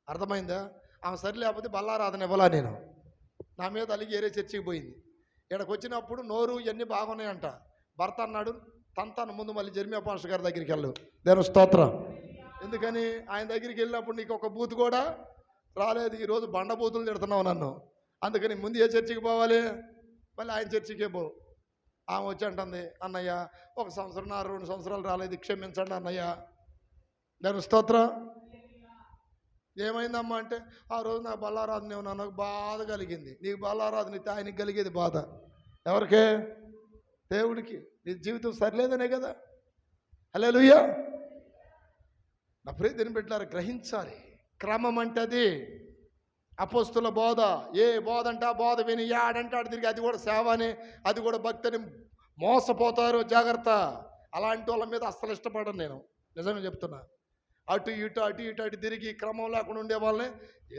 అర్థమైందా? ఆమె సరి లేకపోతే బల్లారాధన ఇవ్వాలా నేను. నా మీద అలిగి ఏరే చర్చికి పోయింది. ఇక్కడికి వచ్చినప్పుడు నోరు ఇవన్నీ బాగున్నాయంట. భర్త అన్నాడు, తను ముందు మళ్ళీ జెర్మియా పాస్టర్ గారి దగ్గరికి వెళ్ళు. దేవుని స్తోత్రం. ఎందుకని? ఆయన దగ్గరికి వెళ్ళినప్పుడు నీకు ఒక బూతు కూడా రాలేదు. ఈరోజు బండబూతులు తిడుతున్నావు నన్ను. అందుకని ముందు ఏ చర్చికి పోవాలి? మళ్ళీ ఆయన చర్చికే పో. ఆమె వచ్చి అంటుంది, అన్నయ్య 1 సంవత్సరం 2 సంవత్సరాలు రాలేదు, క్షమించండి అన్నయ్య. దేవుని స్తోత్రం. ఏమైందమ్మా అంటే, ఆ రోజు నాకు బల్లారాధన నాకు బాధ కలిగింది. నీకు బల్లారాధన అయితే ఆయనకి కలిగేది బాధ. ఎవరికే? దేవుడికి. నీ జీవితం సరిలేదనే కదా. హల్లెలూయా. నా ప్రియ దేవుని బిడ్డలారా, గ్రహించాలి. క్రమం అంటే అది. అపోస్తుల బోధ. ఏ బోధ అంటే ఆ బోధ విని యాడంటే ఆడు తిరిగి, అది కూడా సేవ అని, అది కూడా భక్తిని మోసపోతారు. జాగ్రత్త. అలాంటి వాళ్ళ మీద అస్సలు ఇష్టపడను నేను, నిజంగా చెప్తున్నా. అటు ఇటు తిరిగి క్రమం లేకుండా ఉండే వాళ్ళని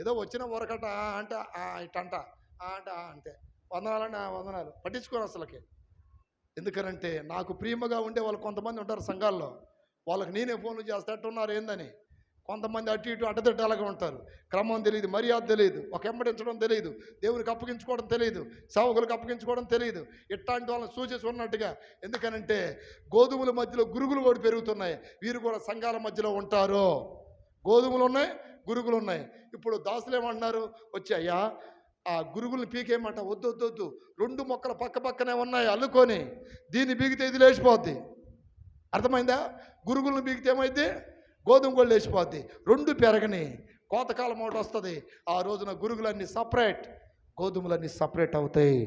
ఏదో వచ్చిన ఊరకట అంటే ఇటంట అంతే. వందనాలంటే వందనాలు పట్టించుకోరు అసలుకి. ఎందుకనంటే నాకు ప్రియమగా ఉండే వాళ్ళు కొంతమంది ఉంటారు సంఘాల్లో. వాళ్ళకి నేనే ఫోన్లు చేస్తే ఎట్టున్నారు ఏందని. కొంతమంది అటు ఇటు అడ్డదిడ్డాలుగా ఉంటారు. క్రమం తెలియదు, మర్యాద తెలియదు, ఒక వెంబడించడం తెలియదు, దేవునికి అప్పగించుకోవడం తెలియదు, సేవకులకు అప్పగించుకోవడం తెలియదు. ఇట్లాంటి వాళ్ళని సూచేసి ఉన్నట్టుగా. ఎందుకనంటే గోధుమల మధ్యలో గురుగులు కూడా పెరుగుతున్నాయి. వీరు కూడా సంఘాల మధ్యలో ఉంటారు. గోధుమలు ఉన్నాయి, గురుగులు ఉన్నాయి. ఇప్పుడు దాసులు ఏమంటున్నారు, వచ్చి అయ్యా ఆ గురుగుల్ని పీకేయమంట. వద్దు వద్దు వద్దు, 2 మొక్కలు పక్క పక్కనే ఉన్నాయి అల్లుకొని, దీన్ని బీగితే ఇది లేచిపోద్ది. అర్థమైందా? గురుగులను బీగితే ఏమైంది, గోధుమ కూడా లేచిపోద్ది. 2 పెరగని, కోతకాలం ఒకటి వస్తుంది. ఆ రోజున గురుగులన్నీ సపరేట్, గోధుమలన్నీ సపరేట్ అవుతాయి.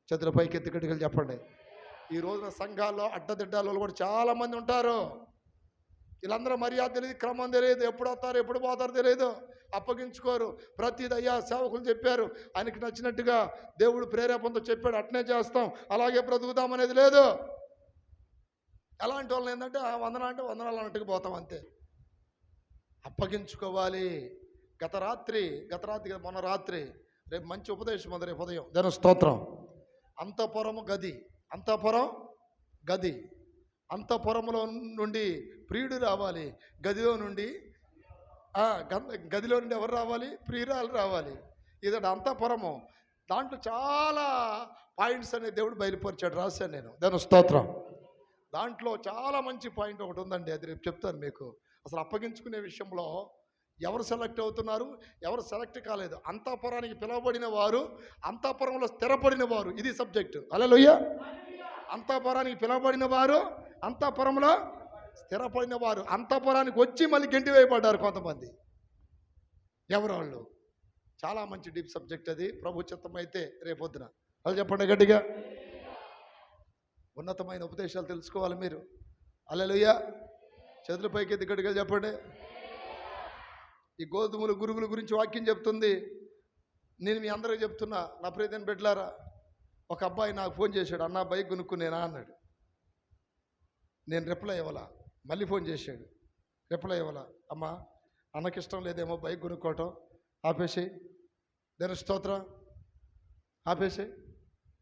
చేతుల పైకి ఎత్తి గట్టిగా చెప్పండి. ఈ రోజున సంఘాల్లో అడ్డదిడ్డాలు కూడా చాలామంది ఉంటారు. వీళ్ళందరూ మర్యాద తెలియదు, క్రమం తెలియదు, ఎప్పుడు వస్తారు ఎప్పుడు పోతారో తెలియదు, అప్పగించుకోరు. ప్రతిది అయ్యా సేవకులు చెప్పారు, ఆయనకి నచ్చినట్టుగా దేవుడు ప్రేరేపణతో చెప్పాడు, అట్నే చేస్తాం, అలాగే బ్రతుకుతాం అనేది లేదు. అలాంటి వాళ్ళని ఏంటంటే వందన అంటే వందనాలు అన్నట్టుగా పోతాం అంతే. అప్పగించుకోవాలి. గత రాత్రి మొన్న రాత్రి, రేపు మంచి ఉపదేశం ఉంది. రేపు ఉదయం దేని స్తోత్రం. అంతఃపురము గది, అంతఃపురం గది, అంతఃపురంలో నుండి ప్రియుడు రావాలి, గదిలో నుండి గదిలో నుండి ఎవరు రావాలి, ప్రియురాలు రావాలి. ఇదట అంతఃపురము. దాంట్లో చాలా పాయింట్స్ అనేది దేవుడు బయలుపరిచాడు, రాశాను నేను. దాని స్తోత్రం. దాంట్లో చాలా మంచి పాయింట్ ఒకటి ఉందండి, అది రేపు చెప్తాను మీకు. అసలు అప్పగించుకునే విషయంలో ఎవరు సెలెక్ట్ అవుతున్నారు, ఎవరు సెలెక్ట్ కాలేదు. అంతఃపురానికి పిలువబడిన వారు, అంతఃపురంలో స్థిరపడిన వారు, ఇది సబ్జెక్టు. హల్లెలూయా. అంతఃపురానికి పిలువబడిన వారు, అంతఃపురంలో స్థిరపడిన వారు. అంతఃపురానికి వచ్చి మళ్ళీ గెంటి వేయబడ్డారు కొంతమంది. ఎవరు వాళ్ళు? చాలా మంచి డీప్ సబ్జెక్ట్ అది. ప్రభు చిత్తం అయితే రేపొద్దున అది చెప్పండి గట్టిగా. ఉన్నతమైన ఉపదేశాలు తెలుసుకోవాలి మీరు. హల్లెలూయా. చేతుల పైకి ఎత్తి గట్టిగా చెప్పండి. ఈ గోధుమలు గురుగుల గురించి వాక్యం చెప్తుంది. నేను మీ అందరికీ చెప్తున్నా, నా ప్రియమైన బిడ్డలారా. ఒక అబ్బాయి నాకు ఫోన్ చేశాడు, అన్న బైక్ కొనుక్కునేనా అన్నాడు. నేను రిప్లై ఇవ్వాలా. మళ్ళీ ఫోన్ చేశాడు, రిప్లై ఇవ్వాలా. అమ్మా అన్నకి ఇష్టం లేదేమో బైక్ కొనుక్కోవటం, ఆపేసి. దేని స్తోత్రం, ఆపేసి.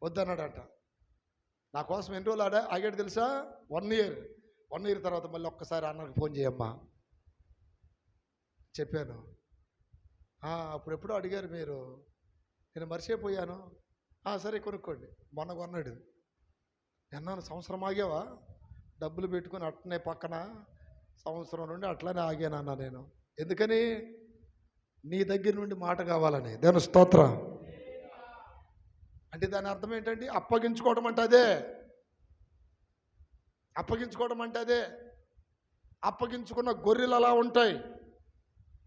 వద్దన్నాడట. నా కోసం ఎన్ని రోజులు ఆగాడు తెలుసా? 1 ఇయర్. 1 ఇయర్ తర్వాత మళ్ళీ ఒక్కసారి అన్నకి ఫోన్ చేయమ్మా చెప్పాను. అప్పుడెప్పుడో అడిగారు మీరు, నేను మర్చిపోయాను. సరే కొనుక్కోండి. మొన్న కొన్నాడు. ఎన్నాను సంవత్సరం ఆగావా? డబ్బులు పెట్టుకుని అట్నే పక్కన సంవత్సరం నుండి అట్లనే ఆగానన్నా నేను. ఎందుకని? నీ దగ్గర నుండి మాట కావాలని. దేని స్తోత్రం. అంటే దాని అర్థం ఏంటండి? అప్పగించుకోవడం అంటే అదే. అప్పగించుకోవడం అంటే అదే. అప్పగించుకున్న గొర్రెలు అలా ఉంటాయి.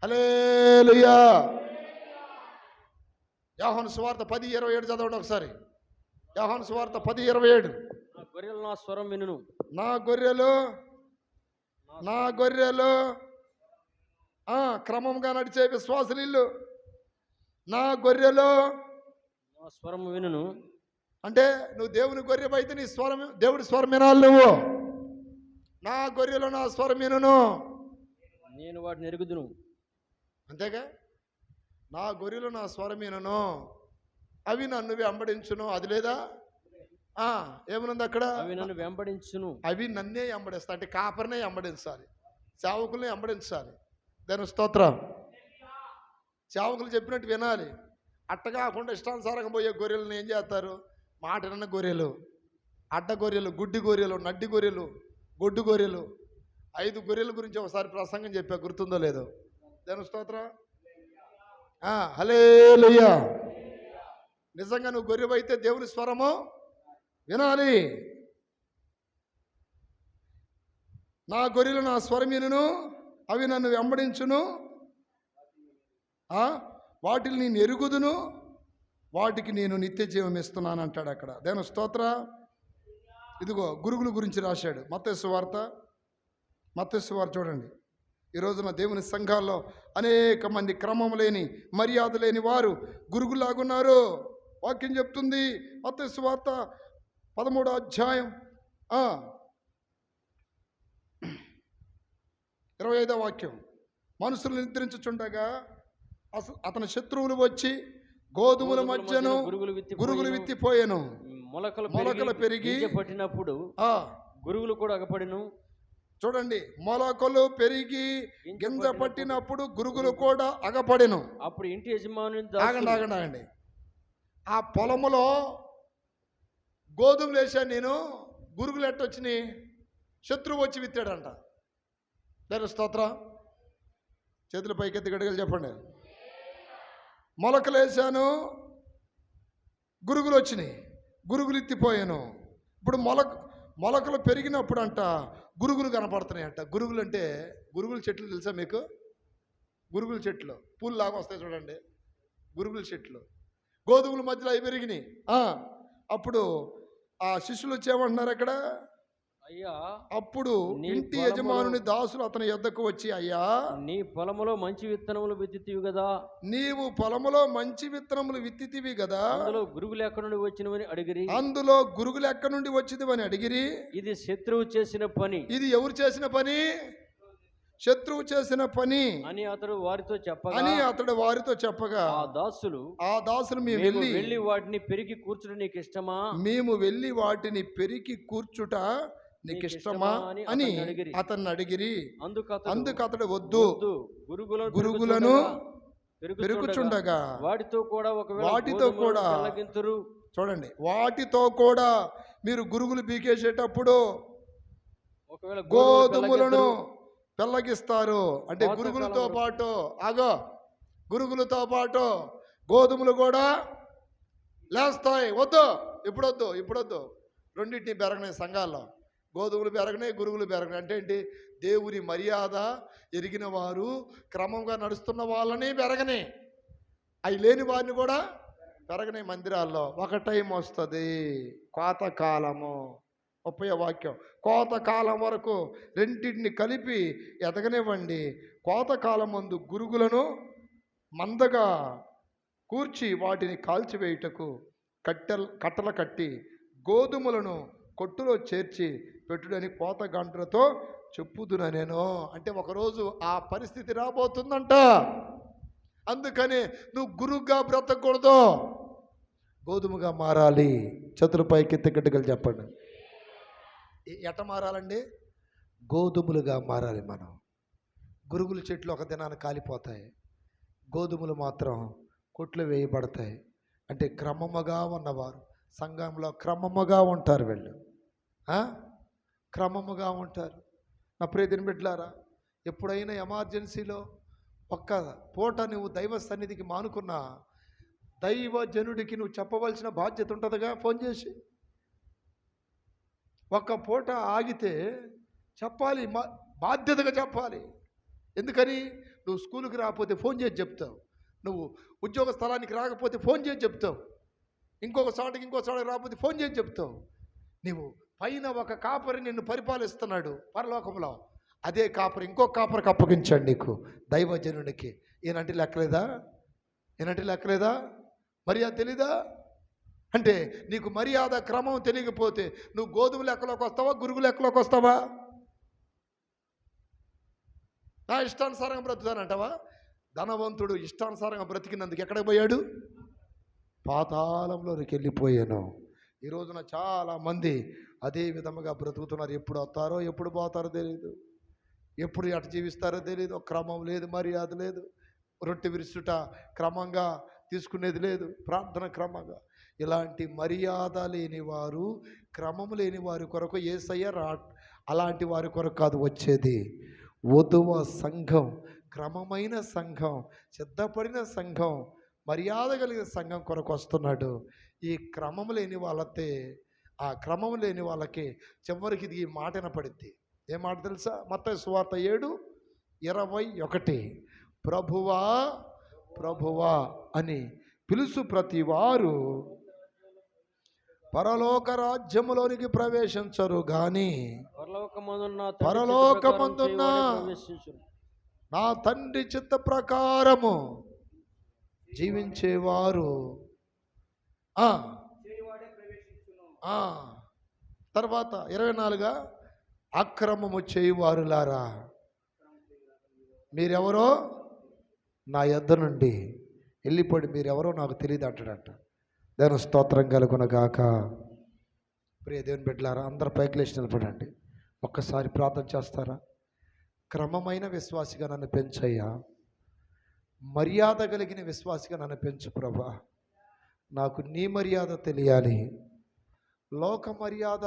హల్లెలూయా. యోహాను సువార్త 10:27 చదవండి ఒకసారి. యోహాను సువార్త 10:27. నా గొర్రెలు నా స్వరం వినును. నా గొర్రెలు క్రమంగా నడిచే విశ్వాసులు. నా గొర్రెలు నా స్వరం వినును. అంటే నువ్వు దేవుని గొర్రె అయితే నీ స్వరం, దేవుడి స్వరం వినాలి నువ్వు. నా గొర్రెలు నా స్వరం వినును, నేను వాటిని ఎరుగుదును. అంతేగా. నా గొర్రెలు నా స్వరం వినును, అవి నన్ను వెంబడించును. అది లేదా? ఏమనుంది అక్కడ? అవి నన్ను వెంబడించును. అవి నన్నే వెంబడిస్తా. అంటే కాపరినే వెంబడించాలి, సేవకుల్ని వెంబడించాలి. దాని స్తోత్రం. సేవకులు చెప్పినట్టు వినాలి. అట్టగాకుండా ఇష్టానుసారంగా పోయే గొర్రెలను ఏం చేస్తారు? మాట విన్న గొర్రెలు, అడ్డ గొర్రెలు, గుడ్డి గొర్రెలు, నడ్డి గొర్రెలు, గొడ్డు గొర్రెలు. 5 గొర్రెల గురించి ఒకసారి ప్రసంగం చెప్పా, గుర్తుందో లేదో? దాని స్తోత్రం. హల్లెలూయా. నిజంగా నువ్వు గొర్రెవైతే దేవుని స్వరము వినాలి. నా గొర్రెలు నా స్వరం వినును, అవి నన్ను వెంబడించును, వాటిని నేను ఎరుగుదును, వాటికి నేను నిత్య జీవం ఇస్తున్నాను అంటాడు అక్కడ. దేని స్తోత్ర. ఇదిగో గురుగుల గురించి రాశాడు. మత్తయి సువార్త చూడండి. ఈ రోజున దేవుని సంఘాల్లో అనేక మంది క్రమం లేని, మర్యాద లేని వారు గురుగులాగున్నారు. వాక్యం చెప్తుంది. మత్తయి సువార్త 13వ అధ్యాయం 25వ వాక్యం. మనుషులు నిద్రించుచుండగా అతని శత్రువులు వచ్చి గోధుమల మధ్యను గురుగులు విత్తిపోయాను. మొలకలు పెరిగి పట్టినప్పుడు గురుగులు కూడా అగపడిను. చూడండి, మొలకలు పెరిగి గింజ పట్టినప్పుడు గురుగులు కూడా అగపడెను. అప్పుడు ఇంటి యజమాని ఆగండి. ఆ పొలములో గోధుమలు వేసాను నేను, గురుగులు ఎట్టొచ్చినాయి? శత్రువు వచ్చి విత్తాడంట. దాని స్తోత్రం. చేతులు పైకెత్తి గడిగలు చెప్పండి. మొలకలు వేసాను, గురుగులు వచ్చినాయి, గురుగులు ఎత్తిపోయాను. ఇప్పుడు మొలకలు పెరిగినప్పుడు అంట గురుగులు కనపడుతున్నాయి అంట. గురుగులు అంటే గురుగుల చెట్లు తెలుసా మీకు? గురుగుల చెట్లు పూలు లాగా వస్తాయి చూడండి, గురుగుల చెట్లు. గోధుమల మధ్యలో అవి పెరిగినాయి. అప్పుడు ఆ శిష్యులు వచ్చేమంటున్నారు అక్కడ, అయ్యా, అప్పుడు ఇంటి యజమానుని దాసులు అతని యొద్దకు వచ్చి, అయ్యా, నీ పొలములో మంచి విత్తనములు విత్తితివి కదా, నీవు పొలములో మంచి విత్తనములు విత్తితివి కదా, అందులో గురుగులు ఎక్కడి నుండి వచ్చినవని అడిగిరి. అందులో గురుగులు ఎక్కడి నుండి వచ్చిందని అడిగిరి. ఇది శత్రువు చేసిన పని. ఇది ఎవరు చేసిన పని? శత్రువు చేసిన పని అని అతడు వారితో చెప్పగా ఆ దాసులు మేము వెళ్ళి వాటిని పెరిగి కూర్చుట నీకు ఇష్టమా? మేము వెళ్ళి వాటిని పెరిగి కూర్చుట నీకు ఇష్టమా అని అతన్ని అడిగిరి. అందుకు అతడు వద్దు, గురుగులను పెరుగుచుండగా వాటితో కూడా చూడండి, వాటితో కూడా మీరు గురుగులు పీకేసేటప్పుడు గోధుమలను పెళ్ళగిస్తారు. అంటే గురుగులతో పాటు గురుగులతో పాటు గోధుమలు కూడా లేస్తాయి. ఇప్పుడొద్దు రెండింటిని పెరగనాయి సంఘాల్లో. గోధుమలు పెరగనాయి, గురుగులు పెరగనాయి. అంటే ఏంటి? దేవుని మర్యాద ఎరిగిన వారు, క్రమంగా నడుస్తున్న వాళ్ళని పెరగనాయి, అవి లేని వారిని కూడా పెరగనాయి. మందిరాల్లో ఒక టైం వస్తుంది, కోతకాలము. 30వ వాక్యం, కోతకాలం వరకు రెండింటిని కలిపి ఎదగనివ్వండి. కోతకాలం ముందు గురుగులను మందగా కూర్చి వాటిని కాల్చివేయుటకు కట్టల కట్టి గోధుమలను కొట్టులో చేర్చి పెట్టుడని కోత గంటలతో చెప్పుదునా నేను. అంటే ఒకరోజు ఆ పరిస్థితి రాబోతుందంట. అందుకని నువ్వు గురువుగా బ్రతకూడదు, గోధుమగా మారాలి. చతురుపైకి ఎత్తికట్టుగా చెప్పండి. ఎట మారాలండి? గోధుమలుగా మారాలి మనం. గురుగుల చెట్లు ఒక దినాన్ని కాలిపోతాయి, గోధుమలు మాత్రం కొట్లు వేయబడతాయి. అంటే క్రమముగా ఉన్నవారు సంఘంలో క్రమముగా ఉంటారు. వీళ్ళు క్రమముగా ఉంటారు. నా ప్రియదిన బిడ్డలారా, ఎప్పుడైనా ఎమర్జెన్సీలో ఒక్క పూట నువ్వు దైవ సన్నిధికి మానుకున్నా దైవ జనుడికి నువ్వు చెప్పవలసిన బాధ్యత ఉంటుందిగా. ఫోన్ చేసి ఒక్క పూట ఆగితే చెప్పాలి, బాధ్యతగా చెప్పాలి. ఎందుకని? నువ్వు స్కూల్కి రాకపోతే ఫోన్ చేసి చెప్తావు, నువ్వు ఉద్యోగ స్థలానికి రాకపోతే ఫోన్ చేసి చెప్తావు, ఇంకో చోటకి రాకపోతే ఫోన్ చేసి చెప్తావు. నువ్వు పైన ఒక కాపరి నిన్ను పరిపాలిస్తున్నాడు పరలోకంలో, అదే కాపరి ఇంకో కాపరికి అప్పగించాడు నీకు, దైవజనుడికి. ఈయనంటే లెక్కలేదా? మర్యాద తెలీదా? అంటే నీకు మర్యాద క్రమం తెలియకపోతే నువ్వు గోధుమ లెక్కలోకి వస్తావా, గురుగు లెక్కలోకి వస్తావా? నా ఇష్టానుసారంగా బ్రతుకుతానంటావా? ధనవంతుడు ఇష్టానుసారంగా బ్రతికినందుకు ఎక్కడికి పోయాడు? పాతాళంలోనికి వెళ్ళిపోయాను. ఈ రోజున చాలామంది అదే విధముగా బ్రతుకుతున్నారు. ఎప్పుడు వస్తారో ఎప్పుడు పోతారో తెలియదు, ఎప్పుడు ఎట జీవిస్తారో తెలియదు. క్రమం లేదు, మర్యాద లేదు, రొట్టె విరుచుట క్రమంగా తీసుకునేది లేదు, ప్రార్థన క్రమంగా. ఇలాంటి మర్యాద లేని వారు, క్రమం లేని వారి కొరకు యేసయ్య అలాంటి వారి కొరకు కాదు వచ్చేది. వధువ సంఘం, క్రమమైన సంఘం, సిద్ధపడిన సంఘం, మర్యాద కలిగిన సంఘం కొరకు వస్తున్నాడు. ఈ క్రమం లేని వాళ్ళతే, ఆ క్రమం లేని వాళ్ళకి చివరికి ఇది ఈ మాట వినపడిద్ది. ఏ మాట తెలుసా? మత్తయి సువార్త 7:21, ప్రభువా ప్రభువా అని పిలుసు ప్రతి వారు పరలోక రాజ్యములోనికి ప్రవేశించరు గాని పరలోకమందున్న నా తండ్రి చిత్త ప్రకారము జీవించేవారు. తర్వాత 24 అక్రమము చేయువారులారా మీరెవరో నా యొద్ద నుండి వెళ్ళిపోయి, మీరెవరో నాకు తెలియదు అంటాడంట. దేవుని స్తోత్రం కలుగునగాక. ప్రియ దేవుని బిడ్డలారా, అందరు పైకి లేచి నిలబడండి. ఒక్కసారి ప్రార్థన చేస్తారా? క్రమమైన విశ్వాసిగా నన్ను పెంచయ్యా, మర్యాద కలిగిన విశ్వాసిగా నన్ను పెంచు ప్రభా. నాకు నీ మర్యాద తెలియాలి. లోక మర్యాద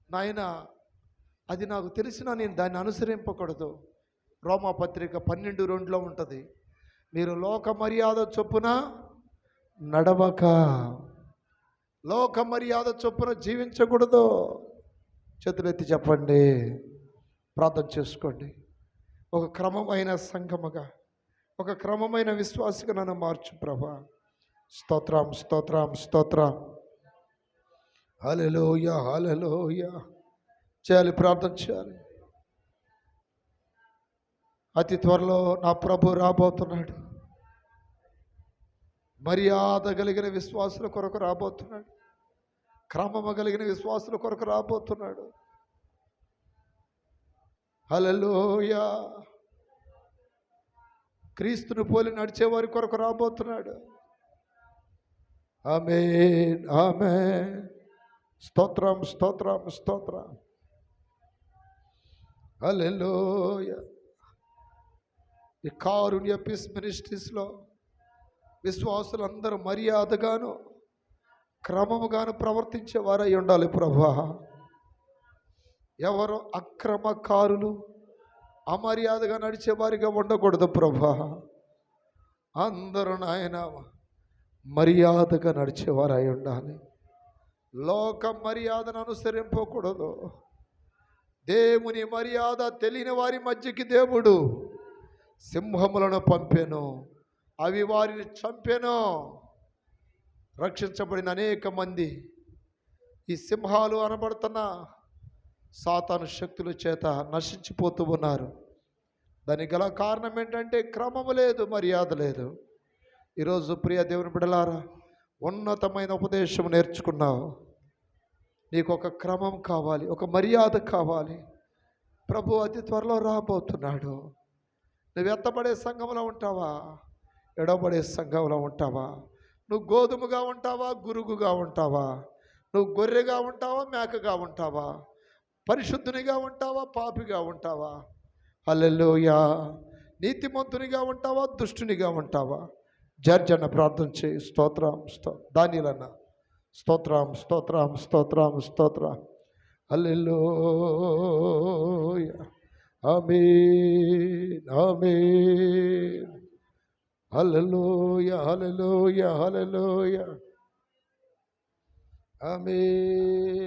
నాయన అది నాకు తెలిసినా నేను దాన్ని అనుసరింపకూడదు. రోమాపత్రిక 12:2 ఉంటుంది, మీరు లోక మర్యాద చొప్పున నడవక, లోక మర్యాద చొప్పున జీవించకూడదు. చేతులెత్తి చెప్పండి, ప్రార్థన చేసుకోండి. ఒక క్రమమైన సంఘముగా, ఒక క్రమమైన విశ్వాసిగా నన్ను మార్చు ప్రభా. స్తోత్రం స్తోత్రం స్తోత్రం. హల్లెలూయా హల్లెలూయా. చేయాలి, ప్రార్థన చేయాలి. అతి త్వరలో నా ప్రభు రాబోతున్నాడు. మర్యాద కలిగిన విశ్వాసుల కొరకు రాబోతున్నాడు. క్రమము కలిగిన విశ్వాసుల కొరకు రాబోతున్నాడు. హల్లెలూయా. క్రీస్తును పోలి నడిచేవారి కొరకు రాబోతున్నాడు. ఆమేన్ ఆమేన్. స్తోత్రం స్తోత్రం స్తోత్రం. హల్లెలూయా. ఈ కారుణ్య పీస్ మినిస్ట్రీస్లో విశ్వాసులందరూ మర్యాదగాను క్రమముగాను ప్రవర్తించేవారై ఉండాలి ప్రభా. ఎవరు అక్రమకారులు, అమర్యాదగా నడిచేవారిగా ఉండకూడదు ప్రభా. అందరూ నాయన మర్యాదగా నడిచేవారై ఉండాలి. లోక మర్యాదను అనుసరింపకూడదు. దేవుని మర్యాద తెలియని వారి మధ్యకి దేవుడు సింహములను పంపెను, అవి వారిని చంపెను. రక్షించబడిన అనేక మంది ఈ సింహాలు అనబడుతున్న సాతాను శక్తుల చేత నశించిపోతూ ఉన్నారు. దానికి గల కారణం ఏంటంటే క్రమము లేదు, మర్యాద లేదు. ఈరోజు ప్రియ దేవుని బిడ్డలారా, ఉన్నతమైన ఉపదేశం నేర్చుకున్నావు. నీకు ఒక క్రమం కావాలి, ఒక మర్యాద కావాలి. ప్రభు అతి త్వరలో రాబోతున్నాడు. నువ్వు ఎత్తబడే సంఘంలో ఉంటావా, ఎడబడే సంఘంలో ఉంటావా? నువ్వు గోధుమగా ఉంటావా, గురుగుగా ఉంటావా? నువ్వు గొర్రెగా ఉంటావా, మేకగా ఉంటావా? పరిశుద్ధునిగా ఉంటావా, పాపిగా ఉంటావా? హల్లెలూయా. నీతిమంతునిగా ఉంటావా, దుష్టునిగా ఉంటావా? జర్జన ప్రార్థన చేయి. స్తోత్రం దానిలన్న స్తోత్రం స్తోత్రం స్తోత్రం స్తోత్రం. హల్లెలూయా. ఆమేన్ ఆమేన్. హల్లెలూయా హల్లెలూయా హల్లెలూయా. ఆమేన్.